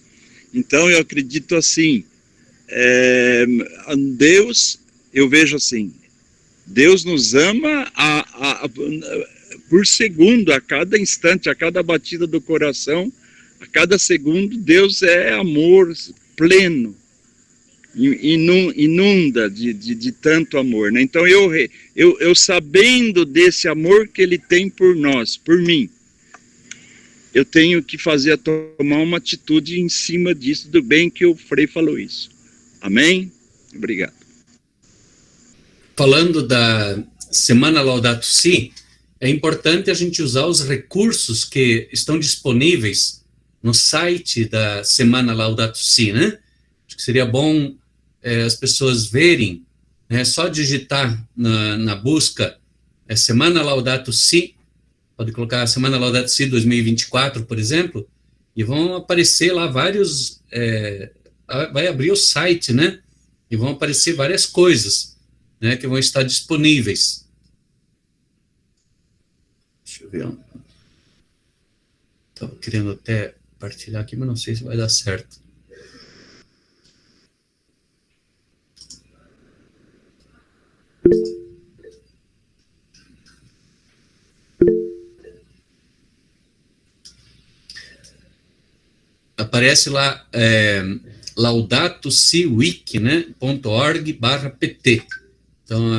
Então, eu acredito assim, Deus, eu vejo assim, Deus nos ama por segundo, a cada instante, a cada batida do coração, a cada segundo. Deus é amor pleno, inunda de tanto amor, né? Então eu sabendo desse amor que ele tem por nós, por mim, eu tenho que tomar uma atitude em cima disso, do bem que o Frei falou isso. Amém? Obrigado. Falando da Semana Laudato Si, é importante a gente usar os recursos que estão disponíveis no site da Semana Laudato Si, né? Acho que seria bom as pessoas verem, né? Só digitar na busca Semana Laudato Si, pode colocar Semana Laudato Si 2024, por exemplo, e vão aparecer lá vários, vai abrir o site, né? E vão aparecer várias coisas, né, que vão estar disponíveis. Deixa eu ver. Estava querendo até partilhar aqui, mas não sei se vai dar certo. aparece lá Laudato Si Wiki, né, .org/pt. Então,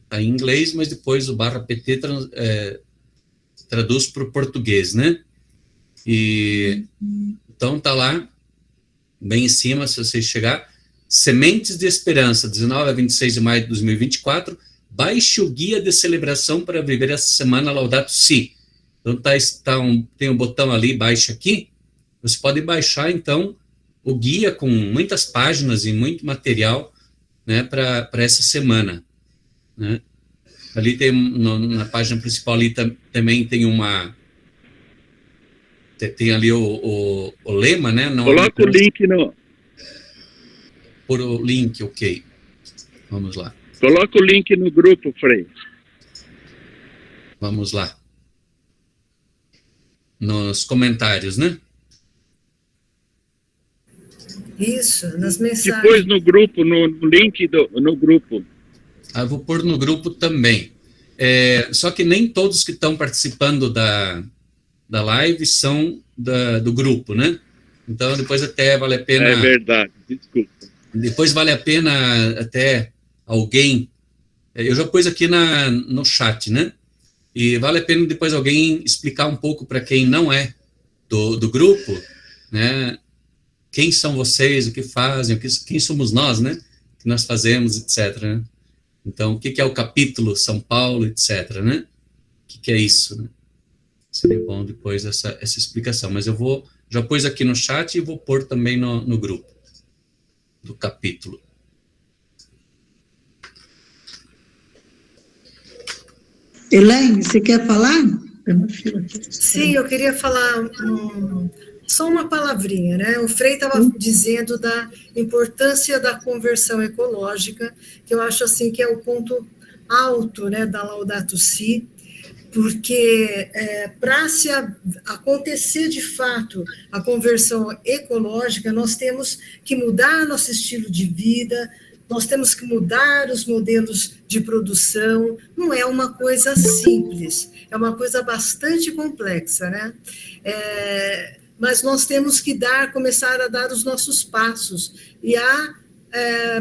tá em inglês, mas depois o /pt traduz para o português, né? E então tá lá, bem em cima, se você chegar, Sementes de Esperança, 19 a 26 de maio de 2024, baixe o guia de celebração para viver essa semana Laudato Si. Então tem um botão ali, baixe aqui, você pode baixar, então, o guia com muitas páginas e muito material, né, para essa semana, né? Ali tem, na página principal, ali também tem tem ali o lema, né? Coloca o link no... Por o link, ok. Vamos lá. Coloca o link no grupo, Frei. Vamos lá. Nos comentários, né? Isso, nas mensagens. Depois no grupo, no link no grupo. Eu vou pôr no grupo também. Só que nem todos que estão participando da live são do grupo, né? Então, depois até vale a pena... É verdade, desculpa. Depois vale a pena até alguém... Eu já pus aqui no chat, né? E vale a pena depois alguém explicar um pouco para quem não é do grupo, né? Quem são vocês, o que fazem, quem somos nós, né? O que nós fazemos, etc., né? Então, o que é o capítulo São Paulo, etc., né? O que é isso, né? Seria bom depois essa explicação, mas eu já pus aqui no chat e vou pôr também no grupo do capítulo. Elaine, você quer falar? Sim, eu queria falar só uma palavrinha, né? O Frei estava dizendo da importância da conversão ecológica, que eu acho assim que é o ponto alto, né, da Laudato Si, porque para se acontecer de fato a conversão ecológica, nós temos que mudar nosso estilo de vida, nós temos que mudar os modelos de produção, não é uma coisa simples, é uma coisa bastante complexa, né? Mas nós temos que começar a dar os nossos passos e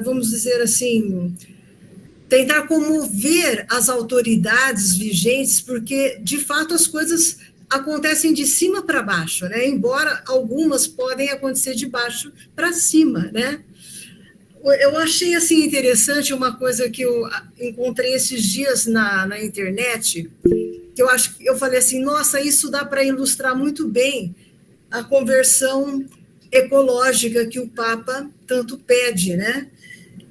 vamos dizer assim, tentar comover as autoridades vigentes, porque, de fato, as coisas acontecem de cima para baixo, né? Embora algumas podem acontecer de baixo para cima, né? Eu achei, assim, interessante uma coisa que eu encontrei esses dias na internet, que eu falei assim, nossa, isso dá para ilustrar muito bem a conversão ecológica que o Papa tanto pede, né?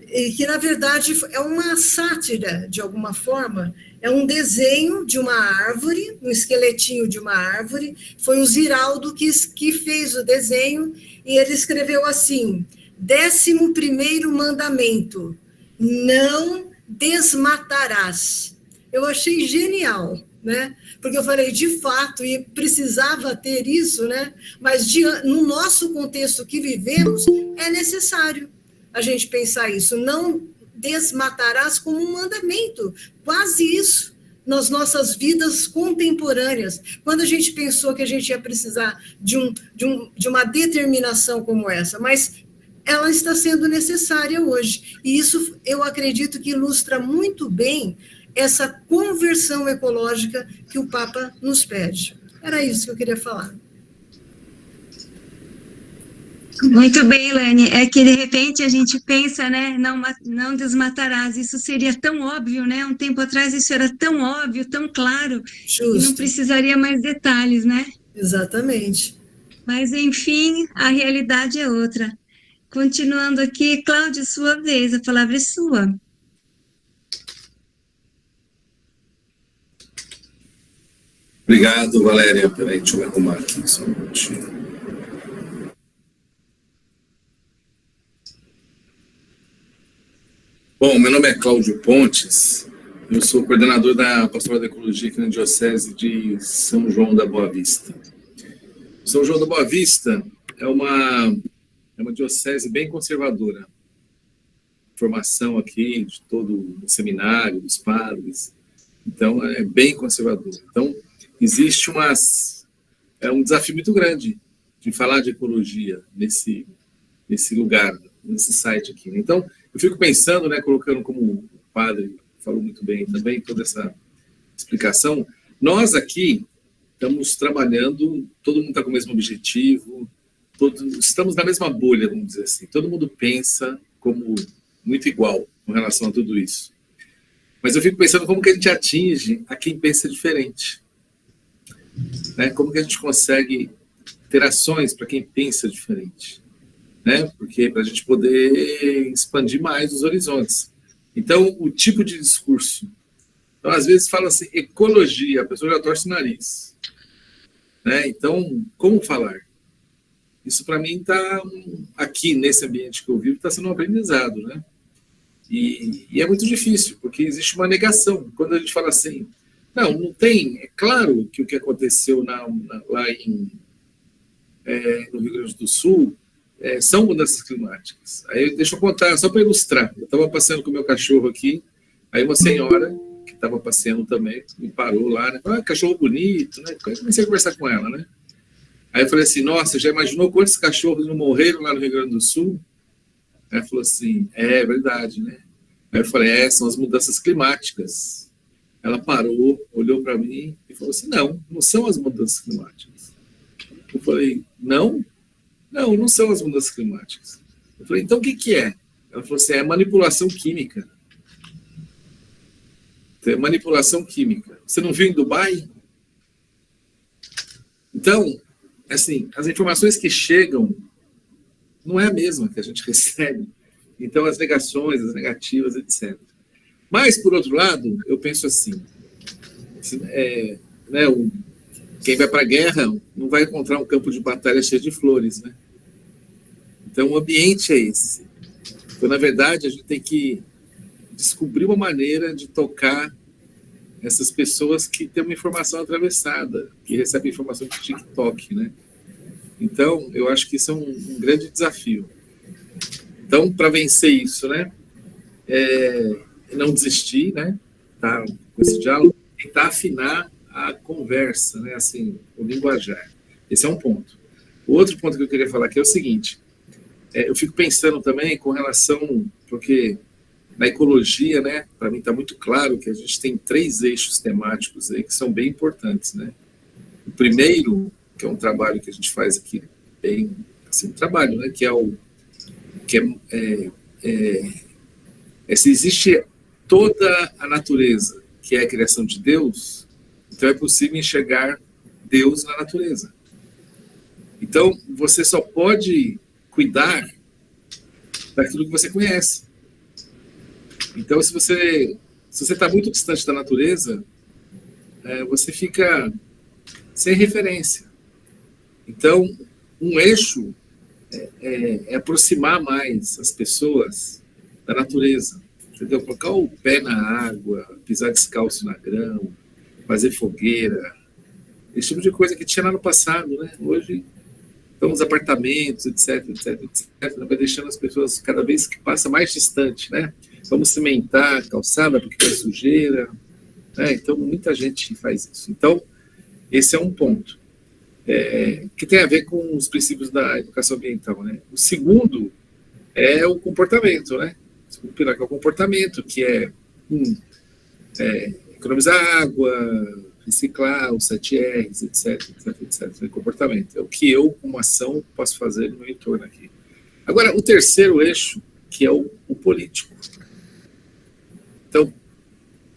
E que, na verdade, é uma sátira, de alguma forma, é um desenho de uma árvore, um esqueletinho de uma árvore, foi o Ziraldo que fez o desenho, e ele escreveu assim, 11º mandamento, não desmatarás. Eu achei genial, né? Porque eu falei, de fato, e precisava ter isso, né? Mas no nosso contexto que vivemos, é necessário a gente pensar isso, não desmatarás como um mandamento, quase isso, nas nossas vidas contemporâneas, quando a gente pensou que a gente ia precisar de uma determinação como essa, mas ela está sendo necessária hoje, e isso eu acredito que ilustra muito bem essa conversão ecológica que o Papa nos pede. Era isso que eu queria falar. Muito bem, Elaine. É que, de repente, a gente pensa, né, não desmatarás. Isso seria tão óbvio, né? Um tempo atrás isso era tão óbvio, tão claro, Justo. e não precisaria mais detalhes, né? Exatamente. Mas, enfim, a realidade é outra. Continuando aqui, Cláudia, sua vez, a palavra é sua. Obrigado, Valéria. Peraí, deixa eu me arrumar aqui só um minutinho. Bom, meu nome é Cláudio Pontes, eu sou coordenador da Pastoral da Ecologia aqui na Diocese de São João da Boa Vista. São João da Boa Vista é uma diocese bem conservadora. Formação aqui de todo o seminário, dos padres, então é bem conservadora. Então, existe um desafio muito grande de falar de ecologia nesse lugar, nesse site aqui. Então, eu fico pensando, né, colocando como o padre falou muito bem também, toda essa explicação, nós aqui estamos trabalhando, todo mundo está com o mesmo objetivo, estamos na mesma bolha, vamos dizer assim, todo mundo pensa como muito igual com relação a tudo isso. Mas eu fico pensando como que a gente atinge a quem pensa diferente. Né? Como que a gente consegue ter ações para quem pensa diferente. Né? Porque para a gente poder expandir mais os horizontes. Então, o tipo de discurso. Então, às vezes fala assim, ecologia, a pessoa já torce o nariz. Né? Então, como falar? Isso para mim está, aqui nesse ambiente que eu vivo, está sendo um aprendizado, né? E é muito difícil, porque existe uma negação. Quando a gente fala assim, não tem, é claro que o que aconteceu lá no Rio Grande do Sul são mudanças climáticas. Aí deixa eu contar, só para ilustrar. Eu estava passeando com o meu cachorro aqui, aí uma senhora que estava passeando também me parou lá, né? Cachorro bonito, né? Eu comecei a conversar com ela, né? Aí eu falei assim, nossa, já imaginou quantos cachorros não morreram lá no Rio Grande do Sul? Aí ela falou assim, é verdade, né? Aí eu falei, são as mudanças climáticas. Ela parou, olhou para mim e falou assim, não são as mudanças climáticas. Eu falei, não são as mudanças climáticas. Eu falei, então o que é? Ela falou assim, é manipulação química. É manipulação química. Você não viu em Dubai? Então, assim, as informações que chegam não é a mesma que a gente recebe. Então, as negações, as negativas, etc. Mas, por outro lado, eu penso assim, quem vai para a guerra não vai encontrar um campo de batalha cheio de flores, né? Então, o ambiente é esse. Então, na verdade, a gente tem que descobrir uma maneira de tocar essas pessoas que têm uma informação atravessada, que recebem informação de TikTok, né? Então, eu acho que isso é um grande desafio. Então, para vencer isso, né? Não desistir, né? Tá, com esse diálogo, tentar afinar a conversa, né? Assim, o linguajar. Esse é um ponto. O outro ponto que eu queria falar aqui é o seguinte. Eu fico pensando também com relação, porque na ecologia, né? Para mim está muito claro que a gente tem 3 eixos temáticos aí que são bem importantes, né? O primeiro, que é um trabalho que a gente faz aqui, bem, assim, um trabalho, né? Se existe toda a natureza, que é a criação de Deus, então é possível enxergar Deus na natureza. Então, você só pode cuidar daquilo que você conhece. Então, se você está muito distante da natureza, você fica sem referência. Então, um eixo é aproximar mais as pessoas da natureza. Entendeu? Colocar o pé na água, pisar descalço na grama, fazer fogueira, esse tipo de coisa que tinha lá no passado, né? Hoje estão os apartamentos, etc, vai deixando as pessoas cada vez que passa mais distante, né? Vamos cimentar a calçada porque tem sujeira, né? Então muita gente faz isso. Então esse é um ponto que tem a ver com os princípios da educação ambiental, né? O segundo é o comportamento, né? O segundo pilar que é o comportamento, que é economizar água, reciclar, os 7 R's, etc. Comportamento. É o que eu, como ação, posso fazer no meu entorno aqui. Agora, o terceiro eixo, que é o político. Então,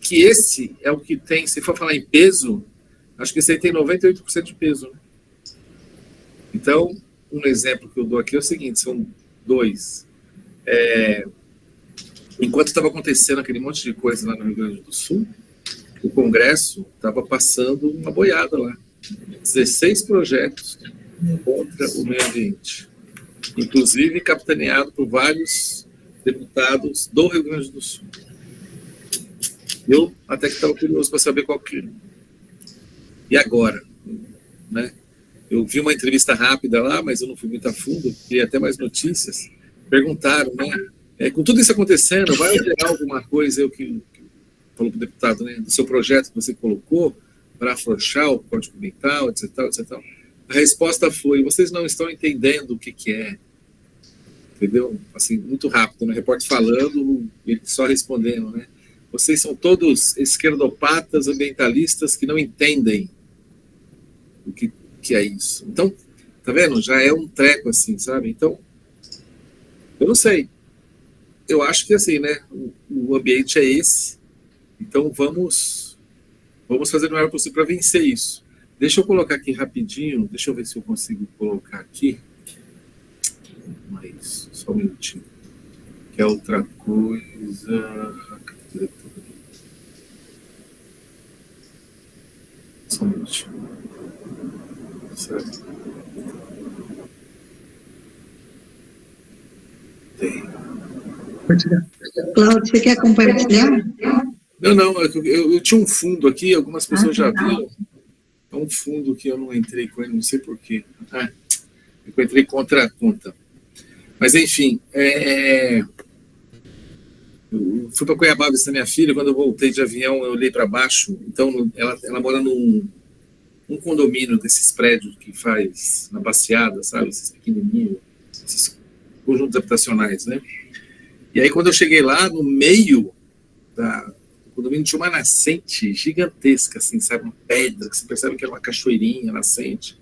que esse é o que tem, se for falar em peso, acho que esse aí tem 98% de peso, né? Então, um exemplo que eu dou aqui é o seguinte, são 2. Enquanto estava acontecendo aquele monte de coisa lá no Rio Grande do Sul, o Congresso estava passando uma boiada lá. 16 projetos contra o meio ambiente. Inclusive capitaneado por vários deputados do Rio Grande do Sul. Eu até que estava curioso para saber qual que. E agora? Né? Eu vi uma entrevista rápida lá, mas eu não fui muito a fundo, queria até mais notícias. Perguntaram, né? Com tudo isso acontecendo, vai alterar alguma coisa, eu que falou para o deputado, né, do seu projeto que você colocou para afrouxar o Código Ambiental, etc. A resposta foi: vocês não estão entendendo o que é. Entendeu? Assim, muito rápido, né? O repórter falando, ele só respondendo, né? Vocês são todos esquerdopatas ambientalistas que não entendem o que é isso. Então, tá vendo? Já é um treco assim, sabe? Então, eu não sei. Eu acho que assim, né? O ambiente é esse. Então, vamos fazer o melhor possível para vencer isso. Deixa eu colocar aqui rapidinho. Deixa eu ver se eu consigo colocar aqui. Mas, só um minutinho. Que é outra coisa. Só um minutinho. Certo? Tem. Cláudio, você quer compartilhar? Não, eu tinha um fundo aqui, algumas pessoas já viram. É um fundo que eu não entrei com ele, não sei porquê. Eu entrei contra a conta. Mas, enfim, eu fui para Cuiabá visitar minha filha. Quando eu voltei de avião, eu olhei para baixo. Então, ela mora num condomínio desses prédios que faz na Baciada, sabe? Esses pequenininhos, esses conjuntos habitacionais, né? E aí, quando eu cheguei lá, no meio do condomínio tinha uma nascente gigantesca, assim, sabe? Uma pedra, que você percebe que era uma cachoeirinha nascente,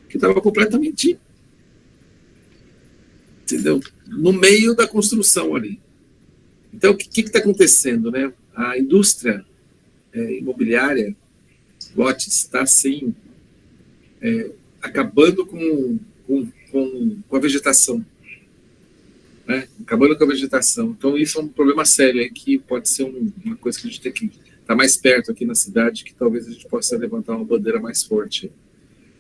que estava completamente, entendeu? No meio da construção ali. Então, o que está acontecendo, né? A indústria imobiliária, lotes, está, sim, acabando com a vegetação. Né? Acabando com a vegetação. Então, isso é um problema sério, que pode ser uma coisa que a gente tem que estar mais perto aqui na cidade, que talvez a gente possa levantar uma bandeira mais forte.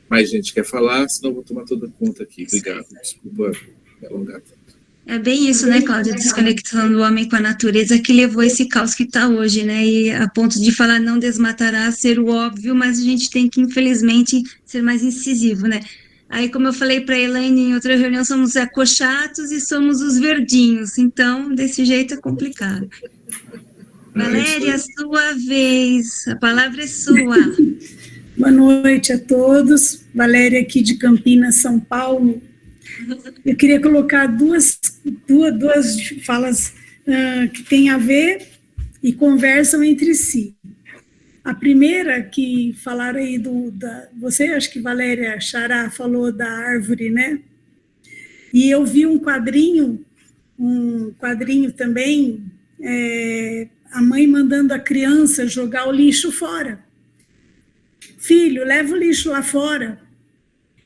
Mais gente quer falar, senão eu vou tomar toda conta aqui. Obrigado. Desculpa me alongar tanto. É bem isso, né, Cláudia? A desconexão do homem com a natureza que levou esse caos que está hoje, né? E a ponto de falar não desmatará ser o óbvio, mas a gente tem que, infelizmente, ser mais incisivo, né? Aí, como eu falei para a Elaine em outra reunião, somos ecochatos e somos os verdinhos. Então, desse jeito é complicado. Valéria, sua vez. A palavra é sua. Boa noite a todos. Valéria aqui de Campinas, São Paulo. Eu queria colocar duas falas que têm a ver e conversam entre si. A primeira, que falaram aí você, acho que Valéria Xará falou da árvore, né? E eu vi um quadrinho também, a mãe mandando a criança jogar o lixo fora. Filho, leva o lixo lá fora.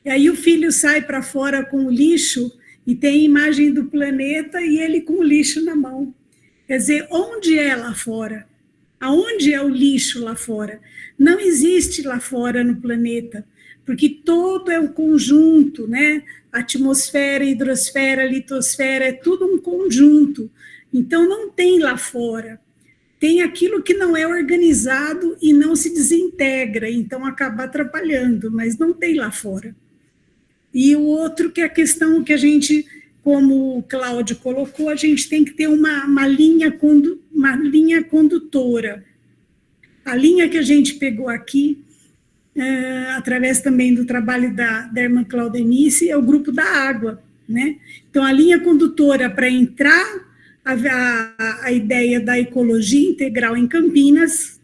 E aí o filho sai para fora com o lixo e tem a imagem do planeta e ele com o lixo na mão. Quer dizer, onde é lá fora? Aonde é o lixo lá fora? Não existe lá fora no planeta, porque todo é um conjunto, né? Atmosfera, hidrosfera, litosfera, é tudo um conjunto. Então, não tem lá fora. Tem aquilo que não é organizado e não se desintegra, então acaba atrapalhando, mas não tem lá fora. E o outro, que é a questão que a gente, como o Cláudio colocou, a gente tem que ter uma linha condutora. A linha que a gente pegou aqui, através também do trabalho da irmã Claudenice, é o grupo da água, né? Então, a linha condutora para entrar a ideia da ecologia integral em Campinas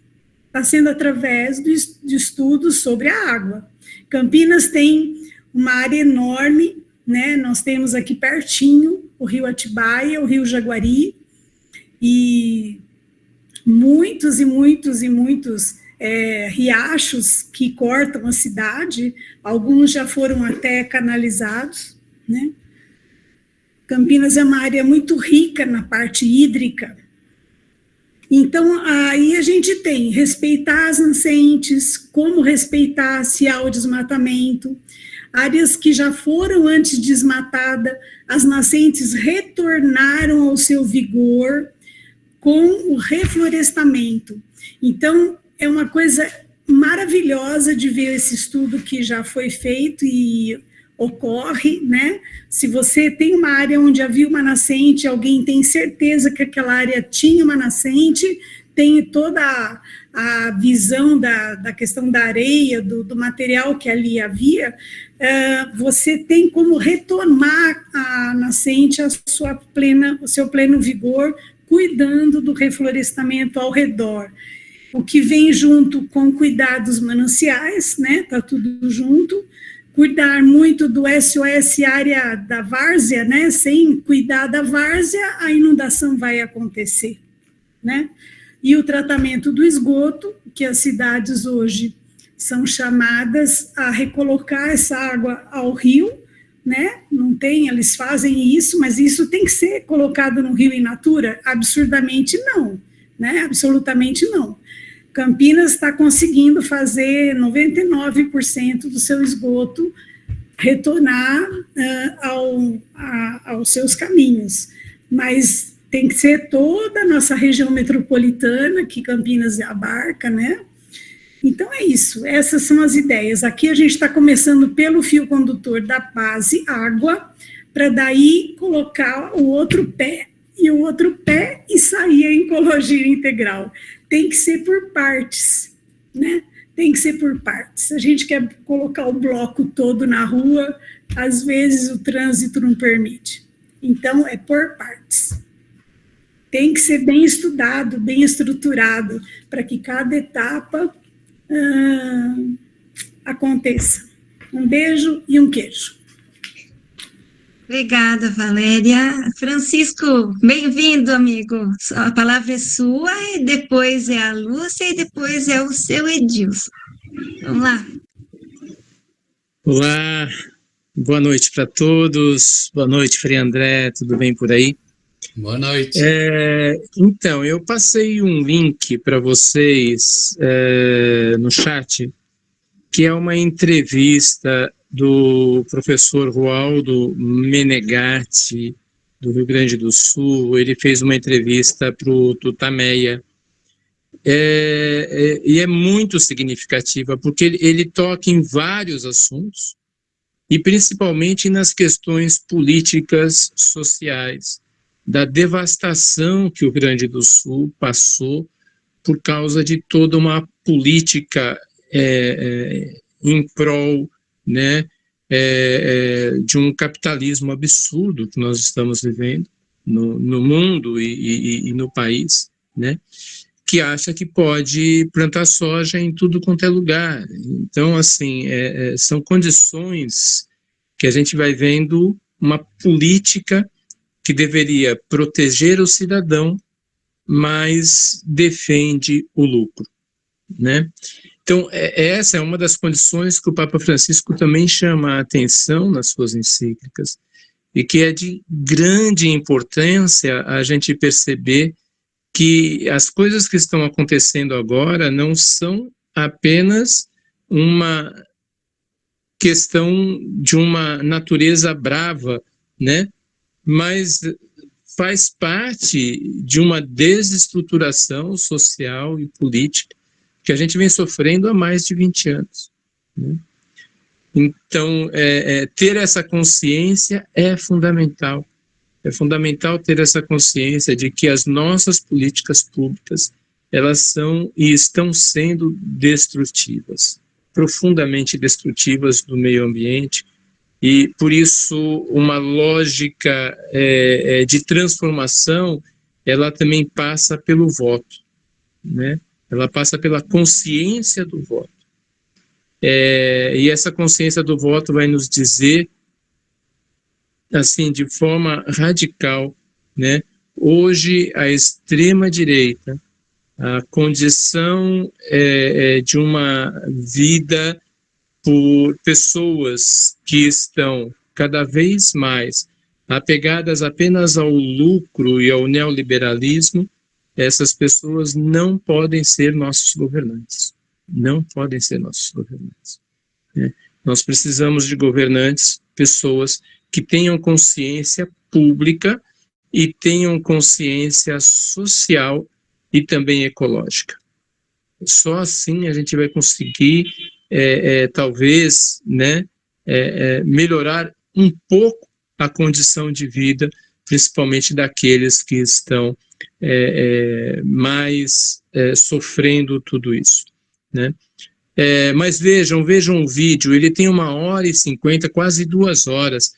está sendo através de estudos sobre a água. Campinas tem uma área enorme, né? Nós temos aqui pertinho o rio Atibaia, o rio Jaguari, e muitos riachos que cortam a cidade, alguns já foram até canalizados, né? Campinas é uma área muito rica na parte hídrica. Então, aí a gente tem respeitar as nascentes, como respeitar se há o desmatamento, áreas que já foram antes desmatadas, as nascentes retornaram ao seu vigor com o reflorestamento. Então, é uma coisa maravilhosa de ver esse estudo que já foi feito e ocorre, né? Se você tem uma área onde havia uma nascente, alguém tem certeza que aquela área tinha uma nascente, tem toda a visão da questão da areia, do material que ali havia, você tem como retornar a nascente o seu pleno vigor, cuidando do reflorestamento ao redor. O que vem junto com cuidar dos mananciais, né? Está tudo junto. Cuidar muito do SOS área da várzea, né? Sem cuidar da várzea, a inundação vai acontecer, né? E o tratamento do esgoto, que as cidades hoje são chamadas a recolocar essa água ao rio, né? Não tem, eles fazem isso, mas isso tem que ser colocado no rio in natura? Absurdamente não, né? Absolutamente não. Campinas está conseguindo fazer 99% do seu esgoto retornar aos seus caminhos, mas tem que ser toda a nossa região metropolitana que Campinas abarca, né? Então é isso, essas são as ideias. Aqui a gente está começando pelo fio condutor da base, água, para daí colocar o outro pé e o outro pé e sair a ecologia integral. Tem que ser por partes, né? Tem que ser por partes. A gente quer colocar o bloco todo na rua, às vezes o trânsito não permite. Então, é por partes. Tem que ser bem estudado, bem estruturado, para que cada etapa aconteça. Um beijo e um queijo. Obrigada, Valéria. Francisco, bem-vindo, amigo. A palavra é sua, e depois é a Lúcia, e depois é o seu Edilson. Vamos lá. Olá, boa noite para todos. Boa noite, Frei André, tudo bem por aí? Boa noite. Então, eu passei um link para vocês no chat, que é uma entrevista do professor Rualdo Menegatti, do Rio Grande do Sul. Ele fez uma entrevista para o Tutameia, e é muito significativa, porque ele toca em vários assuntos, e principalmente nas questões políticas sociais, da devastação que o Rio Grande do Sul passou por causa de toda uma política em prol, né, de um capitalismo absurdo que nós estamos vivendo no mundo e no país, né, que acha que pode plantar soja em tudo quanto é lugar. Então, assim, são condições que a gente vai vendo uma política que deveria proteger o cidadão, mas defende o lucro, né? Então, essa é uma das condições que o Papa Francisco também chama a atenção nas suas encíclicas, e que é de grande importância a gente perceber que as coisas que estão acontecendo agora não são apenas uma questão de uma natureza brava, né? Mas faz parte de uma desestruturação social e política que a gente vem sofrendo há mais de 20 anos. Né? Então, ter essa consciência é fundamental. É fundamental ter essa consciência de que as nossas políticas públicas, elas são e estão sendo destrutivas, profundamente destrutivas do meio ambiente, e, por isso, uma lógica de transformação, ela também passa pelo voto, né? Ela passa pela consciência do voto. E essa consciência do voto vai nos dizer, assim, de forma radical, né? Hoje, a extrema-direita, a condição de uma vida por pessoas que estão cada vez mais apegadas apenas ao lucro e ao neoliberalismo, essas pessoas não podem ser nossos governantes. Não podem ser nossos governantes. Né? Nós precisamos de governantes, pessoas que tenham consciência pública e tenham consciência social e também ecológica. Só assim a gente vai conseguir talvez, né, melhorar um pouco a condição de vida, principalmente daqueles que estão mais sofrendo tudo isso, né? Mas vejam o vídeo, ele tem 1h50, quase 2 horas.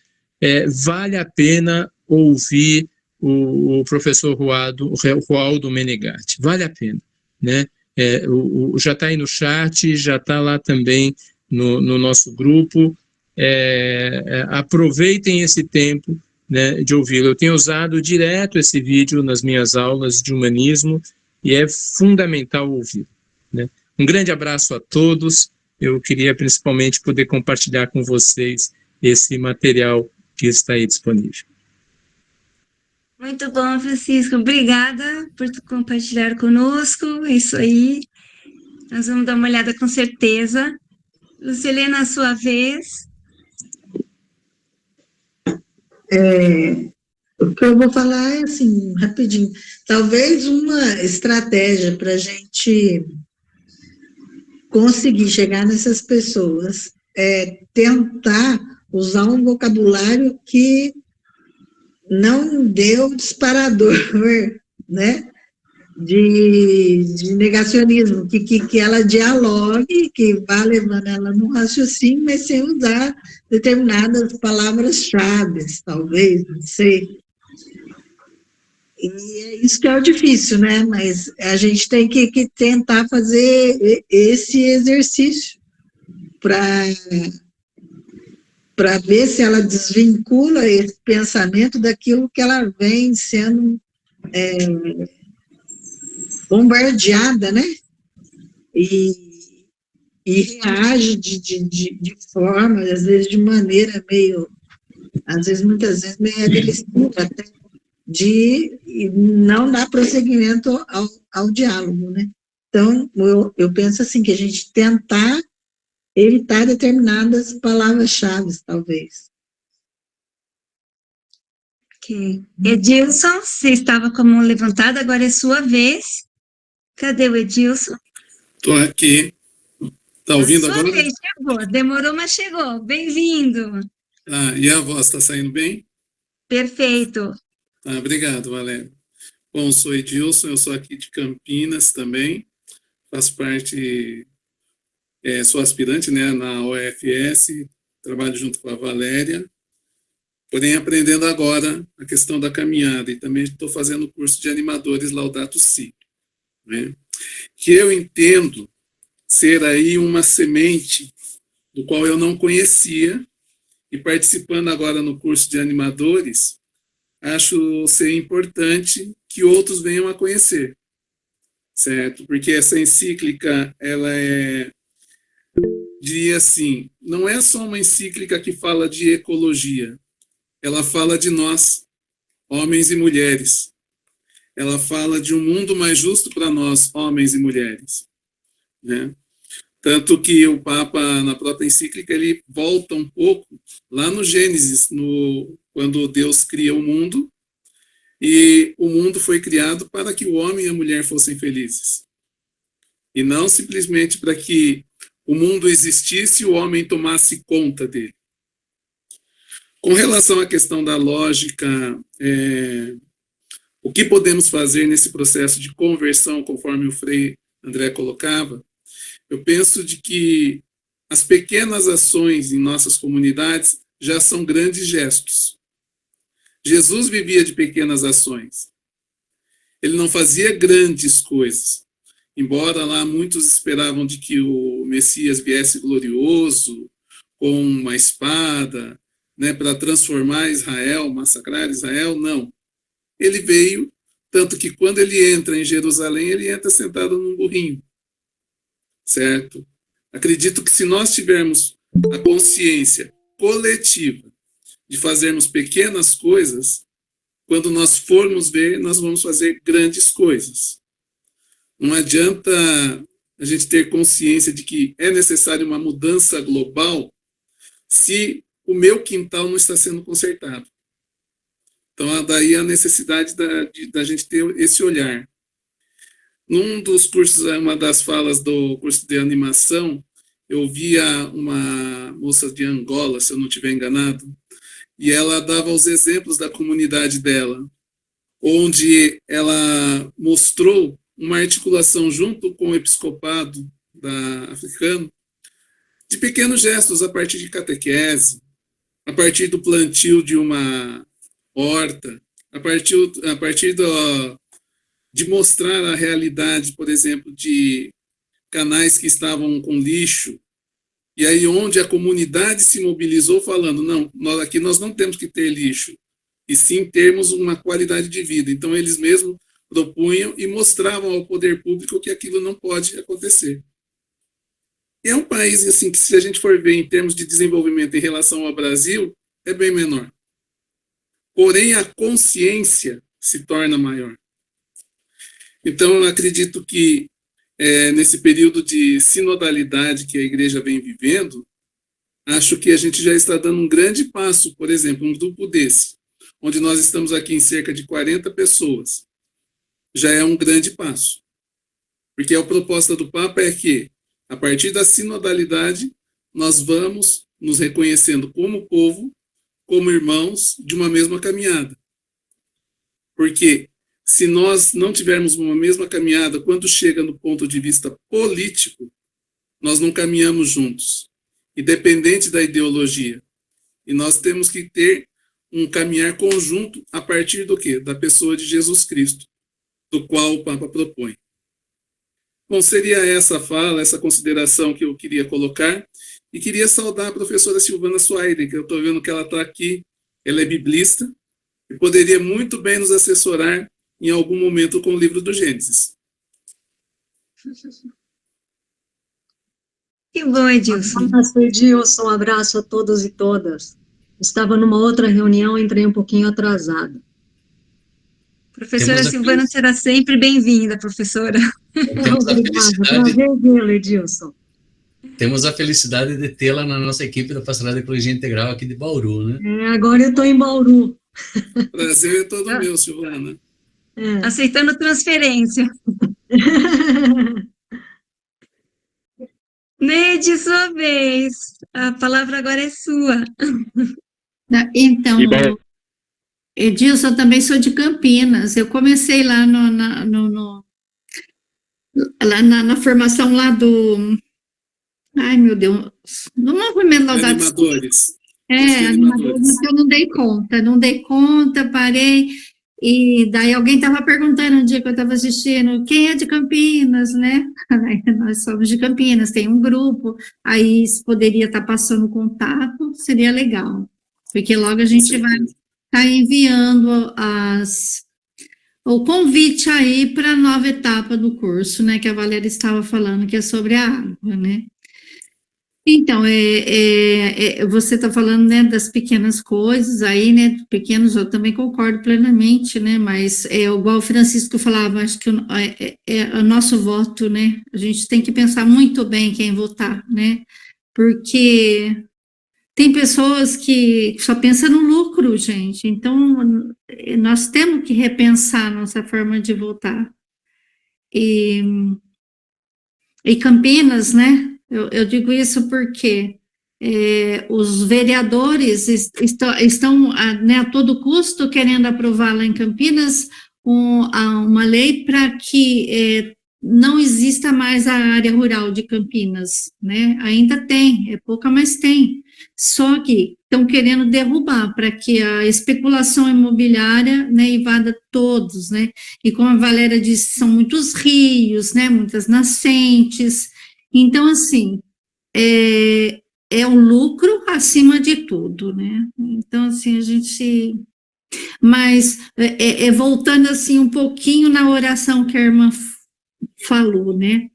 Vale a pena ouvir o professor Rualdo Menegatti, vale a pena, né? Já está aí no chat, já está lá também no nosso grupo. Aproveitem esse tempo, né, de ouvi-lo. Eu tenho usado direto esse vídeo nas minhas aulas de humanismo e é fundamental ouvir, né? Um grande abraço a todos. Eu queria principalmente poder compartilhar com vocês esse material que está aí disponível. Muito bom, Francisco. Obrigada por compartilhar conosco. É isso aí. Nós vamos dar uma olhada com certeza. Lucilena, a sua vez. O que eu vou falar é assim, rapidinho. Talvez uma estratégia para a gente conseguir chegar nessas pessoas é tentar usar um vocabulário que não deu disparador, né, de negacionismo, que ela dialogue, que vá levando ela no raciocínio, mas sem usar determinadas palavras-chave, talvez, não sei. E é isso que é o difícil, né? Mas a gente tem que tentar fazer esse exercício para ver se ela desvincula esse pensamento daquilo que ela vem sendo bombardeada, né? E reage de forma, às vezes de maneira meio, muitas vezes meio agressiva até, de não dar prosseguimento ao diálogo, né? Então, eu penso assim, que a gente tentar evitar determinadas palavras-chave, talvez. Ok. Edilson, você estava com a mão levantada, agora é sua vez. Cadê o Edilson? Estou aqui. Está ouvindo agora? Sua vez, chegou. Demorou, mas chegou. Bem-vindo. E a voz está saindo bem? Perfeito. Obrigado, Valéria. Bom, sou Edilson, eu sou aqui de Campinas também, faço parte, sou aspirante, né, na UFS, trabalho junto com a Valéria, porém aprendendo agora a questão da caminhada, e também estou fazendo o curso de animadores Laudato Si, né, que eu entendo ser aí uma semente do qual eu não conhecia, e participando agora no curso de animadores, acho ser importante que outros venham a conhecer, certo? Porque essa encíclica, ela diria assim, não é só uma encíclica que fala de ecologia, ela fala de nós, homens e mulheres. Ela fala de um mundo mais justo para nós, homens e mulheres, né? Tanto que o Papa, na própria encíclica, ele volta um pouco lá no Gênesis, quando Deus cria o mundo, e o mundo foi criado para que o homem e a mulher fossem felizes. E não simplesmente para que o mundo existisse e o homem tomasse conta dele. Com relação à questão da lógica, o que podemos fazer nesse processo de conversão, conforme o Frei André colocava, eu penso de que as pequenas ações em nossas comunidades já são grandes gestos. Jesus vivia de pequenas ações. Ele não fazia grandes coisas. Embora lá muitos esperavam de que o Messias viesse glorioso, com uma espada, né, para transformar Israel, massacrar Israel, não. Ele veio, tanto que quando ele entra em Jerusalém, ele entra sentado num burrinho. Certo? Acredito que se nós tivermos a consciência coletiva de fazermos pequenas coisas, quando nós formos ver, nós vamos fazer grandes coisas. Não adianta a gente ter consciência de que é necessária uma mudança global se o meu quintal não está sendo consertado. Então, daí a necessidade da gente ter esse olhar. Num dos cursos, uma das falas do curso de animação, eu via uma moça de Angola, se eu não estiver enganado, e ela dava os exemplos da comunidade dela, onde ela mostrou uma articulação junto com o episcopado africano, de pequenos gestos a partir de catequese, a partir do plantio de uma horta, a partir de mostrar a realidade, por exemplo, de canais que estavam com lixo, e aí onde a comunidade se mobilizou falando, não, aqui nós não temos que ter lixo, e sim termos uma qualidade de vida. Então eles mesmos propunham e mostravam ao poder público que aquilo não pode acontecer. E é um país assim que, se a gente for ver em termos de desenvolvimento em relação ao Brasil, é bem menor. Porém, a consciência se torna maior. Então, eu acredito que nesse período de sinodalidade que a igreja vem vivendo, acho que a gente já está dando um grande passo, por exemplo, um grupo desse, onde nós estamos aqui em cerca de 40 pessoas, já é um grande passo. Porque a proposta do Papa é que, a partir da sinodalidade, nós vamos nos reconhecendo como povo, como irmãos de uma mesma caminhada. Porque se nós não tivermos uma mesma caminhada, quando chega no ponto de vista político, nós não caminhamos juntos, independente da ideologia. E nós temos que ter um caminhar conjunto a partir do quê? Da pessoa de Jesus Cristo, do qual o Papa propõe. Bom, seria essa fala, essa consideração que eu queria colocar, e queria saudar a professora Silvana Suaire, que eu estou vendo que ela está aqui, ela é biblista, e poderia muito bem nos assessorar em algum momento com o livro do Gênesis. Que bom, Edilson. Edilson, um abraço a todos e todas. Estava numa outra reunião, entrei um pouquinho atrasada. Professora Silvana será sempre bem-vinda, professora. Obrigada, prazer vê-lo, Edilson. Temos a felicidade de tê-la na nossa equipe da Pastoral da Ecologia Integral aqui de Bauru, né? Agora eu estou em Bauru. Prazer é todo meu, Silvana. Aceitando transferência. Neide, sua vez. A palavra agora é sua. Então, Edilson, eu também sou de Campinas. Eu comecei lá na formação lá do... Ai, meu Deus. No movimento Laudato Si. Animadores. Animadores. Eu não dei conta, parei. E daí alguém estava perguntando um dia que eu estava assistindo, quem é de Campinas, né? Nós somos de Campinas, tem um grupo, aí poderia estar passando contato, seria legal, porque logo a gente vai estar enviando o convite aí para a nova etapa do curso, né, que a Valéria estava falando, que é sobre a água, né? Então, você está falando, né, das pequenas coisas aí, né, pequenos, eu também concordo plenamente, né, mas igual o Francisco falava, acho que o nosso voto, né, a gente tem que pensar muito bem quem votar, né, porque tem pessoas que só pensam no lucro, gente, então nós temos que repensar nossa forma de votar. E Campinas, né, eu digo isso porque os vereadores estão né, a todo custo querendo aprovar lá em Campinas uma lei para que não exista mais a área rural de Campinas, né? Ainda tem, é pouca, mas tem. Só que estão querendo derrubar para que a especulação imobiliária, né, invada todos, né? E como a Valéria disse, são muitos rios, né, muitas nascentes. Então, assim, é o lucro acima de tudo, né? Então, assim, a gente... Mas, voltando, assim, um pouquinho na oração que a irmã falou, né?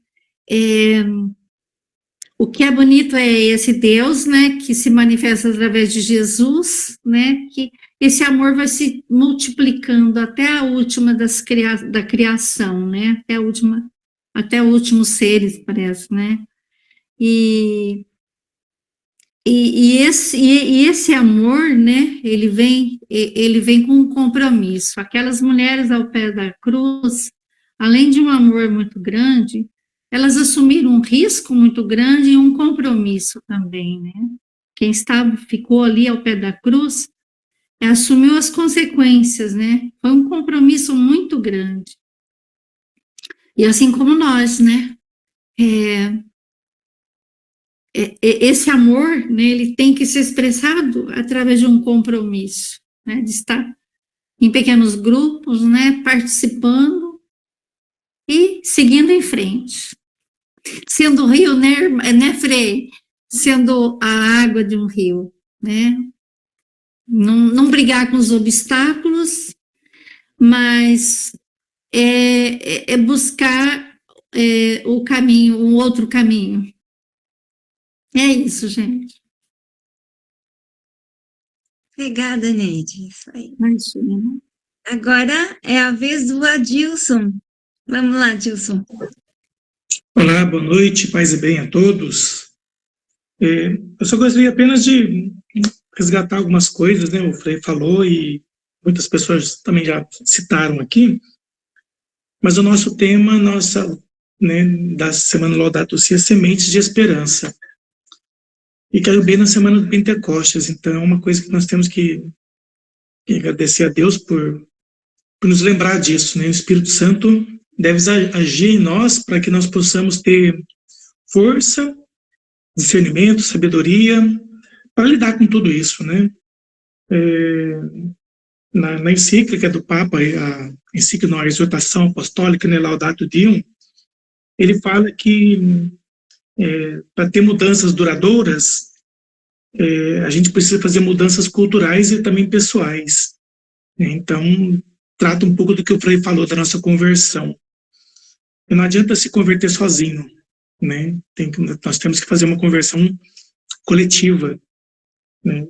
O que é bonito é esse Deus, né, que se manifesta através de Jesus, né, que esse amor vai se multiplicando até a última da criação, né, até o último seres, parece, né, e esse amor, né, ele vem com um compromisso. Aquelas mulheres ao pé da cruz, além de um amor muito grande, elas assumiram um risco muito grande e um compromisso também, né? Quem ficou ali ao pé da cruz, assumiu as consequências, né? Foi um compromisso muito grande. E assim como nós, né? Esse amor, né, ele tem que ser expressado através de um compromisso, né? De estar em pequenos grupos, né? Participando e seguindo em frente. Sendo o rio, né, Frei? Sendo a água de um rio, né? Não brigar com os obstáculos, mas buscar o caminho, um outro caminho. É isso, gente. Obrigada, Neide. Isso aí. Imagina. Agora é a vez do Adilson. Vamos lá, Adilson. Olá, boa noite, paz e bem a todos. Eu só gostaria apenas de resgatar algumas coisas, né? O Frei falou e muitas pessoas também já citaram aqui, mas o nosso tema, né, da Semana Laudato Si é Sementes de Esperança. E caiu bem na Semana do Pentecostes, então é uma coisa que nós temos que agradecer a Deus por nos lembrar disso, né? O Espírito Santo deve agir em nós para que nós possamos ter força, discernimento, sabedoria, para lidar com tudo isso, né? Na encíclica do Papa, a encíclica, a exortação apostólica, né, Laudato Deum, ele fala que para ter mudanças duradouras, a gente precisa fazer mudanças culturais e também pessoais. Então, trata um pouco do que o Frei falou da nossa conversão. E não adianta se converter sozinho, né? Nós temos que fazer uma conversão coletiva, né?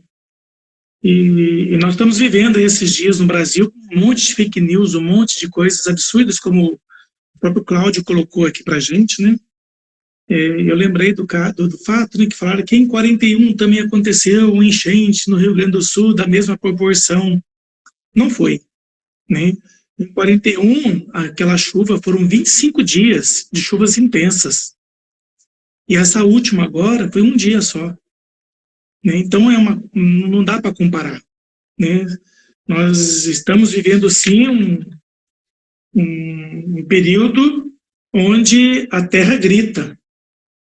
E nós estamos vivendo esses dias no Brasil um monte de fake news, um monte de coisas absurdas, como o próprio Cláudio colocou aqui para a gente, né? Eu lembrei do fato, né, que falaram que em 41 também aconteceu um enchente no Rio Grande do Sul da mesma proporção. Não foi, né? Em 41, aquela chuva, foram 25 dias de chuvas intensas. E essa última agora foi um dia só, né? Então não dá para comparar, né? Nós estamos vivendo, sim, um período onde a terra grita,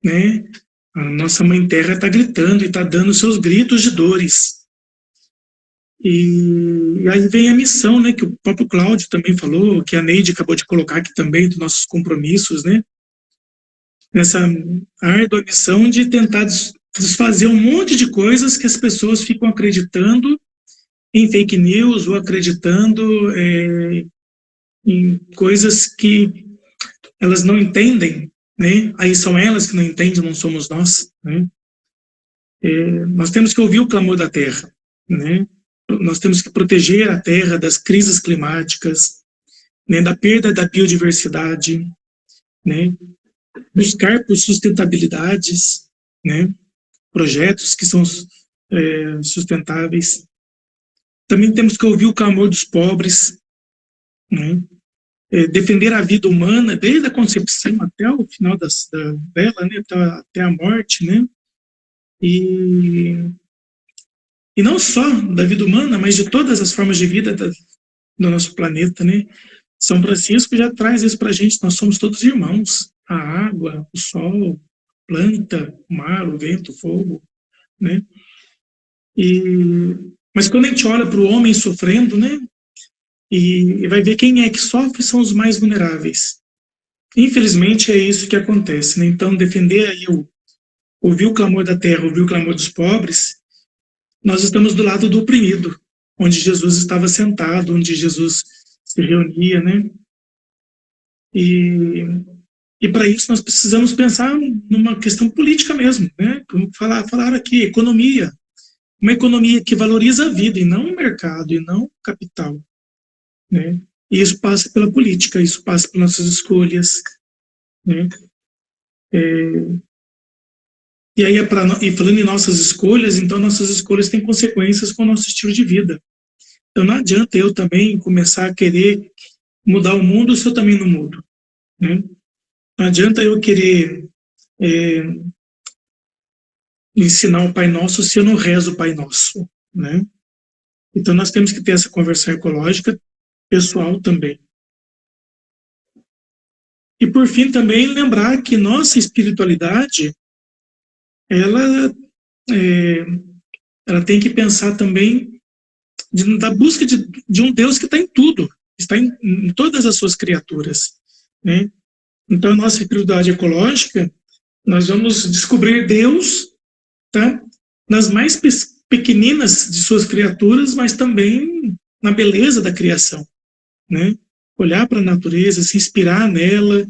né? A nossa mãe terra está gritando e está dando seus gritos de dores. E aí vem a missão, né, que o próprio Cláudio também falou, que a Neide acabou de colocar aqui também, dos nossos compromissos, né? Nessa árdua missão de tentar desfazer um monte de coisas que as pessoas ficam acreditando em fake news ou acreditando em coisas que elas não entendem, né? Aí são elas que não entendem, não somos nós, né? Nós temos que ouvir o clamor da terra, né? Nós temos que proteger a terra das crises climáticas, né? Da perda da biodiversidade, né? Buscar por sustentabilidades, né? Projetos que são sustentáveis. Também temos que ouvir o clamor dos pobres, né? Defender a vida humana desde a concepção até o final dela, né? Até a morte, né? E não só da vida humana, mas de todas as formas de vida do nosso planeta, né? São Francisco já traz isso para a gente, nós somos todos irmãos. A água, o sol, a planta, o mar, o vento, o fogo, né? Mas quando a gente olha para o homem sofrendo, né? E vai ver quem é que sofre são os mais vulneráveis. Infelizmente é isso que acontece, né? Então defender aí ouvir o clamor da terra, ouvir o clamor dos pobres, nós estamos do lado do oprimido, onde Jesus estava sentado, onde Jesus se reunia, né? E para isso nós precisamos pensar numa questão política mesmo, né? Como falaram aqui, economia. Uma economia que valoriza a vida e não o mercado, e não o capital, né? E isso passa pela política, isso passa pelas nossas escolhas, né? E aí, e falando em nossas escolhas, então nossas escolhas têm consequências com o nosso estilo de vida. Então não adianta eu também começar a querer mudar o mundo se eu também não mudo, né? Não adianta eu querer ensinar o Pai Nosso se eu não rezo o Pai Nosso, né? Então, nós temos que ter essa conversão ecológica pessoal também. E, por fim, também lembrar que nossa espiritualidade, ela tem que pensar também da busca de um Deus que está em tudo, está em todas as suas criaturas, né? Então, a nossa espiritualidade ecológica, nós vamos descobrir Deus, tá, nas mais pequeninas de suas criaturas, mas também na beleza da criação, né? Olhar para a natureza, se inspirar nela,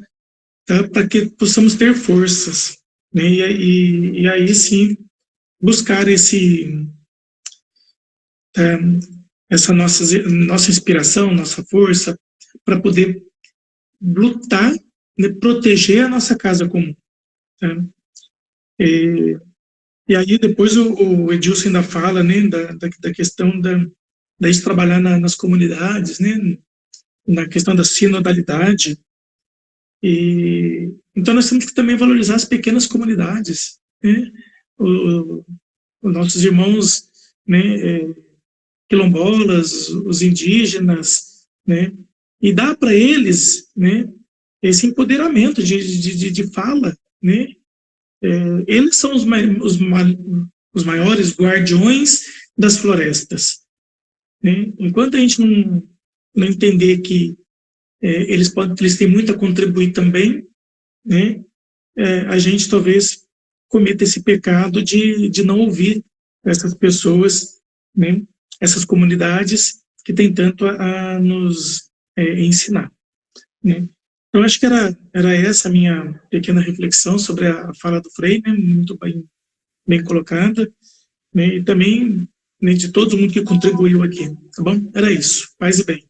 tá, para que possamos ter forças, né? E aí sim buscar essa nossa inspiração, nossa força, para poder lutar, né, proteger a nossa casa comum. Tá? E aí depois o Edilson ainda fala, né, da questão da gente trabalhar nas comunidades, né, na questão da sinodalidade. Então nós temos que também valorizar as pequenas comunidades, né? Os nossos irmãos, né, quilombolas, os indígenas, né, e dar para eles, né, esse empoderamento de fala, né? Eles são os maiores guardiões das florestas, né? Enquanto a gente não entender que eles têm muito a contribuir também, né, a gente talvez cometa esse pecado de não ouvir essas pessoas, né, essas comunidades que têm tanto a nos ensinar, né? Então, acho que era essa a minha pequena reflexão sobre a fala do Frei, né, muito bem colocada, né, e também, né, de todo mundo que contribuiu aqui, tá bom? Era isso, paz e bem.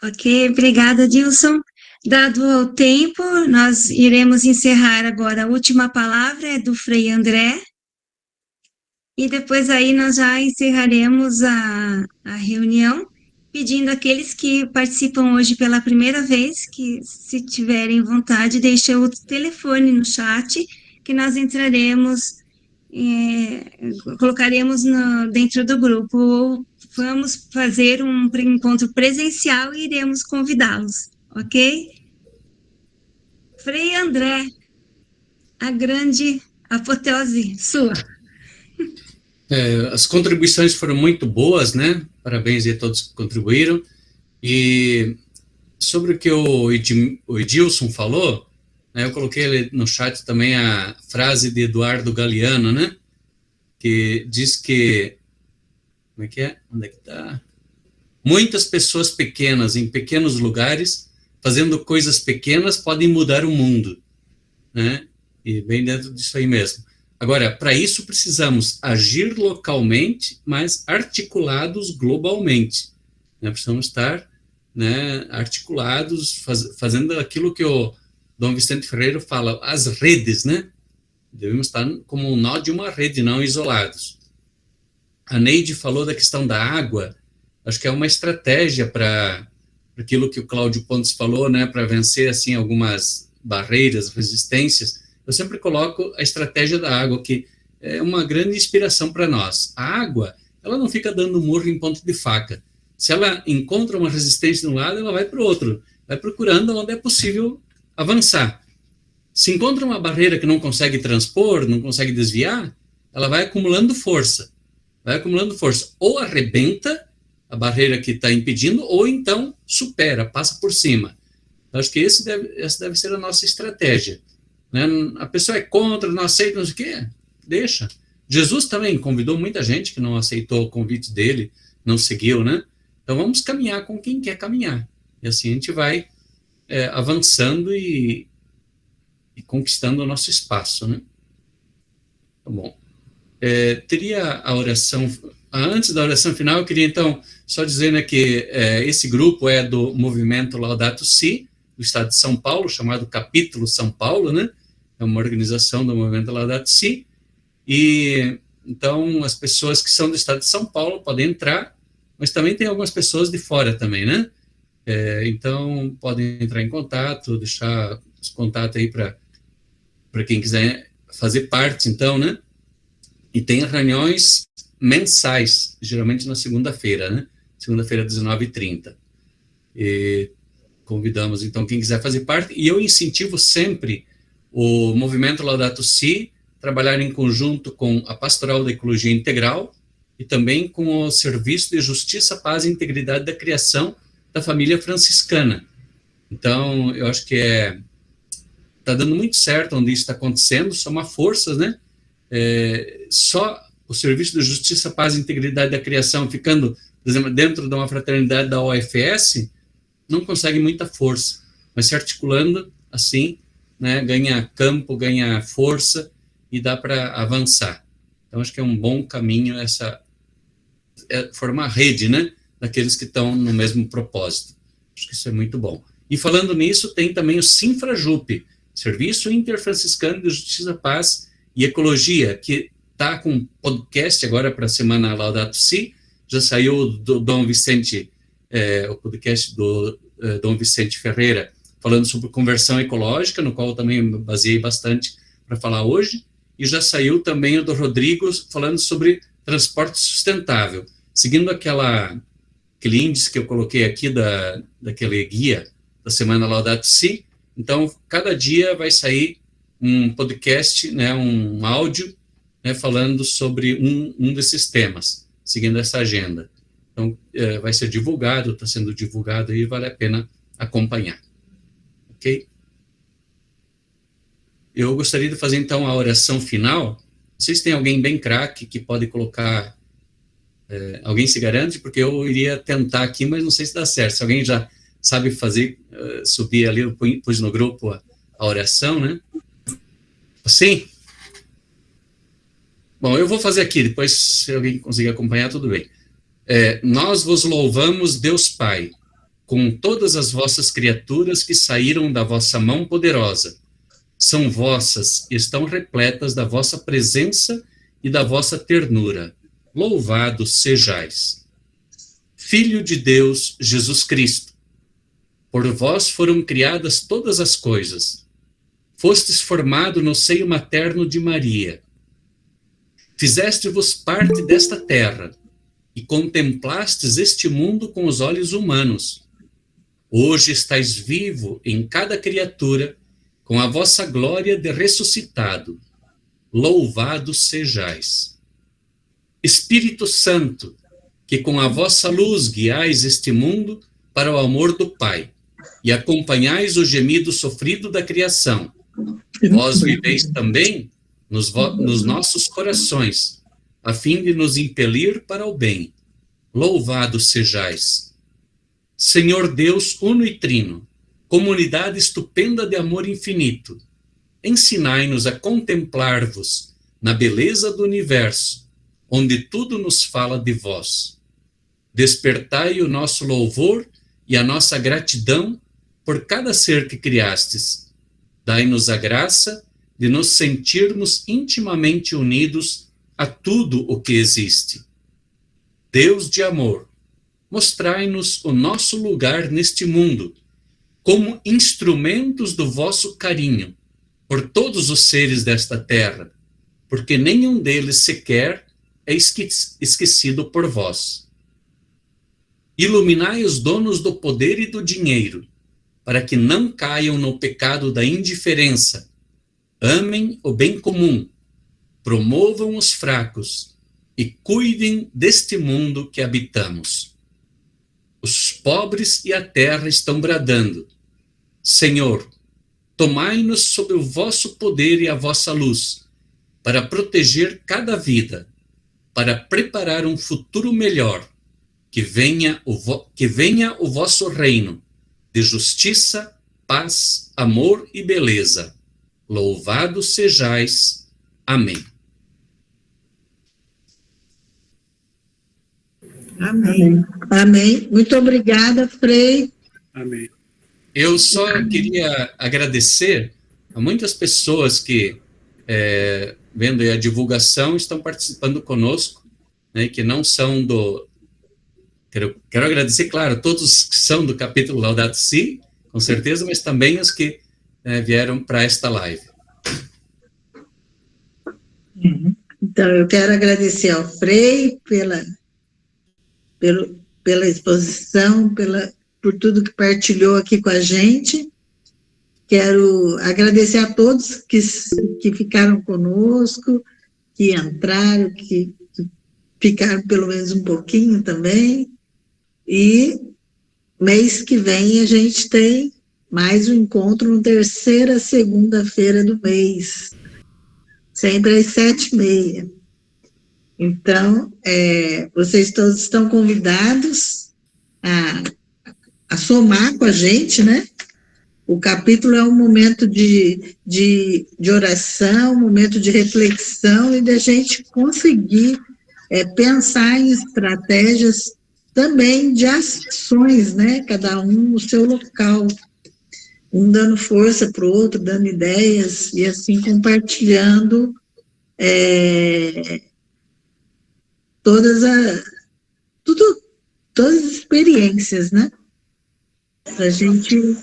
Ok, obrigada, Dilson. Dado o tempo, nós iremos encerrar agora. A última palavra é do Frei André, e depois aí nós já encerraremos a reunião, pedindo àqueles que participam hoje pela primeira vez, que se tiverem vontade, deixem o telefone no chat, que nós entraremos, colocaremos dentro do grupo, ou vamos fazer um encontro presencial e iremos convidá-los, ok? Frei André, a grande apoteose sua. As contribuições foram muito boas, né? Parabéns a todos que contribuíram. E sobre o que o Edilson falou, né, eu coloquei no chat também a frase de Eduardo Galeano, né? Que diz que... Como é que é? Onde é que está? Muitas pessoas pequenas, em pequenos lugares, fazendo coisas pequenas, podem mudar o mundo, né? E bem dentro disso aí mesmo. Agora, para isso precisamos agir localmente, mas articulados globalmente, né? Precisamos estar, né, articulados, fazendo aquilo que o Dom Vicente Ferreira fala, as redes, né? Devemos estar como um nó de uma rede, não isolados. A Neide falou da questão da água, acho que é uma estratégia para aquilo que o Cláudio Pontes falou, né, para vencer assim algumas barreiras, resistências. Eu sempre coloco a estratégia da água, que é uma grande inspiração para nós. A água, ela não fica dando murro em ponta de faca. Se ela encontra uma resistência de um lado, ela vai para o outro, vai procurando onde é possível avançar. Se encontra uma barreira que não consegue transpor, não consegue desviar, ela vai acumulando força. Ou arrebenta a barreira que está impedindo, ou então supera, passa por cima. Eu acho que essa deve ser a nossa estratégia. Né? A pessoa é contra, não aceita, não sei o quê, deixa. Jesus também convidou muita gente que não aceitou o convite dele, não seguiu, né? Então vamos caminhar com quem quer caminhar. E assim a gente vai avançando e conquistando o nosso espaço, né? Tá bom. Teria a oração... Antes da oração final, eu queria então só dizer, né, que esse grupo é do movimento Laudato Si, do estado de São Paulo, chamado Capítulo São Paulo, né? É uma organização do movimento Laudato Si, e então as pessoas que são do estado de São Paulo podem entrar, mas também tem algumas pessoas de fora também, né? Então podem entrar em contato, deixar os contatos aí para quem quiser fazer parte, então, né? E tem reuniões mensais, geralmente na segunda-feira, né? Segunda-feira, 19h30. E convidamos, então, quem quiser fazer parte. E eu incentivo sempre o movimento Laudato Si, trabalhar em conjunto com a Pastoral da Ecologia Integral e também com o Serviço de Justiça, Paz e Integridade da Criação da Família Franciscana. Então, eu acho que está dando muito certo onde isso está acontecendo, soma forças, né? Só o Serviço de Justiça, Paz e Integridade da Criação ficando, por exemplo, dentro de uma fraternidade da OFS, não consegue muita força, mas se articulando assim, né, ganha campo, ganha força e dá para avançar. Então, acho que é um bom caminho formar rede, né, daqueles que estão no mesmo propósito. Acho que isso é muito bom. E falando nisso, tem também o Sinfrajup, Serviço Interfranciscano de Justiça, Paz e Ecologia, que está com um podcast agora para a Semana Laudato Si. Já saiu do Dom Vicente, o podcast do Dom Vicente Ferreira, falando sobre conversão ecológica, no qual eu também me baseei bastante para falar hoje, e já saiu também o do Rodrigo, falando sobre transporte sustentável, seguindo aquele índice que eu coloquei aqui daquele guia da Semana Laudato Si. Então, cada dia vai sair um podcast, né, um áudio, né, falando sobre um desses temas, seguindo essa agenda. Então, vai ser divulgado, está sendo divulgado e vale a pena acompanhar. Ok? Eu gostaria de fazer, então, a oração final. Não sei se tem alguém bem craque que pode colocar... alguém se garante? Porque eu iria tentar aqui, mas não sei se dá certo. Se alguém já sabe fazer, subir ali, eu pus no grupo a oração, né? Sim? Bom, eu vou fazer aqui, depois se alguém conseguir acompanhar, tudo bem. Nós vos louvamos, Deus Pai, com todas as vossas criaturas que saíram da vossa mão poderosa. São vossas e estão repletas da vossa presença e da vossa ternura. Louvados sejais. Filho de Deus, Jesus Cristo, por vós foram criadas todas as coisas. Fostes formado no seio materno de Maria. Fizeste-vos parte desta terra e contemplastes este mundo com os olhos humanos. Hoje estáis vivo em cada criatura, com a vossa glória de ressuscitado. Louvados sejais. Espírito Santo, que com a vossa luz guiais este mundo para o amor do Pai, e acompanhais o gemido sofrido da criação. Vós viveis também nos nossos corações, a fim de nos impelir para o bem. Louvados sejais. Senhor Deus uno e trino, comunidade estupenda de amor infinito, ensinai-nos a contemplar-vos na beleza do universo, onde tudo nos fala de vós. Despertai o nosso louvor e a nossa gratidão por cada ser que criastes. Dai-nos a graça de nos sentirmos intimamente unidos a tudo o que existe. Deus de amor, mostrai-nos o nosso lugar neste mundo, como instrumentos do vosso carinho, por todos os seres desta terra, porque nenhum deles sequer é esquecido por vós. Iluminai os donos do poder e do dinheiro, para que não caiam no pecado da indiferença, amem o bem comum, promovam os fracos e cuidem deste mundo que habitamos. Os pobres e a terra estão bradando: Senhor, tomai-nos sob o vosso poder e a vossa luz, para proteger cada vida, para preparar um futuro melhor, que venha o vosso reino, de justiça, paz, amor e beleza. Louvados sejais. Amém. Amém. Amém. Muito obrigada, Frei. Amém. Eu só queria agradecer a muitas pessoas que, vendo a divulgação, estão participando conosco, né, que não são do... Quero agradecer, claro, todos que são do capítulo Laudato Si, com certeza, mas também os que vieram para esta live. Então, eu quero agradecer ao Frei pela exposição, por tudo que partilhou aqui com a gente. Quero agradecer a todos que ficaram conosco, que entraram, que ficaram pelo menos um pouquinho também. E mês que vem a gente tem mais um encontro na terceira segunda-feira do mês, sempre às 7h30. Então, vocês todos estão convidados a somar com a gente, né? O capítulo é um momento de oração, um momento de reflexão e da gente conseguir pensar em estratégias também de ações, né? Cada um no seu local, um dando força para o outro, dando ideias e assim compartilhando todas as experiências, né? Para a gente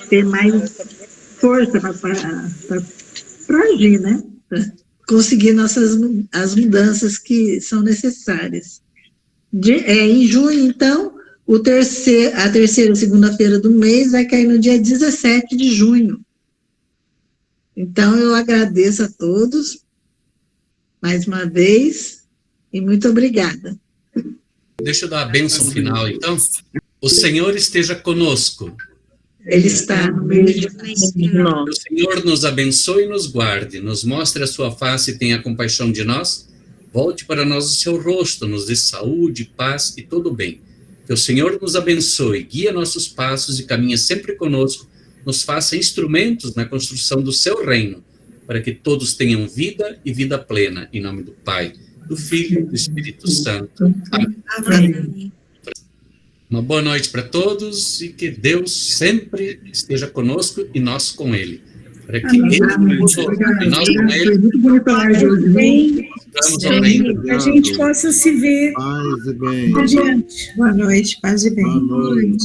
ter mais força para agir, né? Pra conseguir as mudanças que são necessárias. Em junho, então, a terceira segunda-feira do mês vai cair no dia 17 de junho. Então, eu agradeço a todos, mais uma vez, e muito obrigada. Deixa eu dar a bênção final, então. O Senhor esteja conosco. Ele está no meio de nós. O Senhor nos abençoe e nos guarde, nos mostre a sua face e tenha compaixão de nós. Volte para nós o seu rosto, nos dê saúde, paz e todo bem. Que o Senhor nos abençoe, guie nossos passos e caminhe sempre conosco, nos faça instrumentos na construção do seu reino, para que todos tenham vida e vida plena. Em nome do Pai, do Filho e do Espírito Santo. Amém. Uma boa noite para todos e que Deus sempre esteja conosco e nós com Ele. Para que Ele conosco e nós com Ele. Muito bonita a live hoje. A gente possa se ver. Paz e bem. Adiante. Boa noite, paz e bem. Boa noite.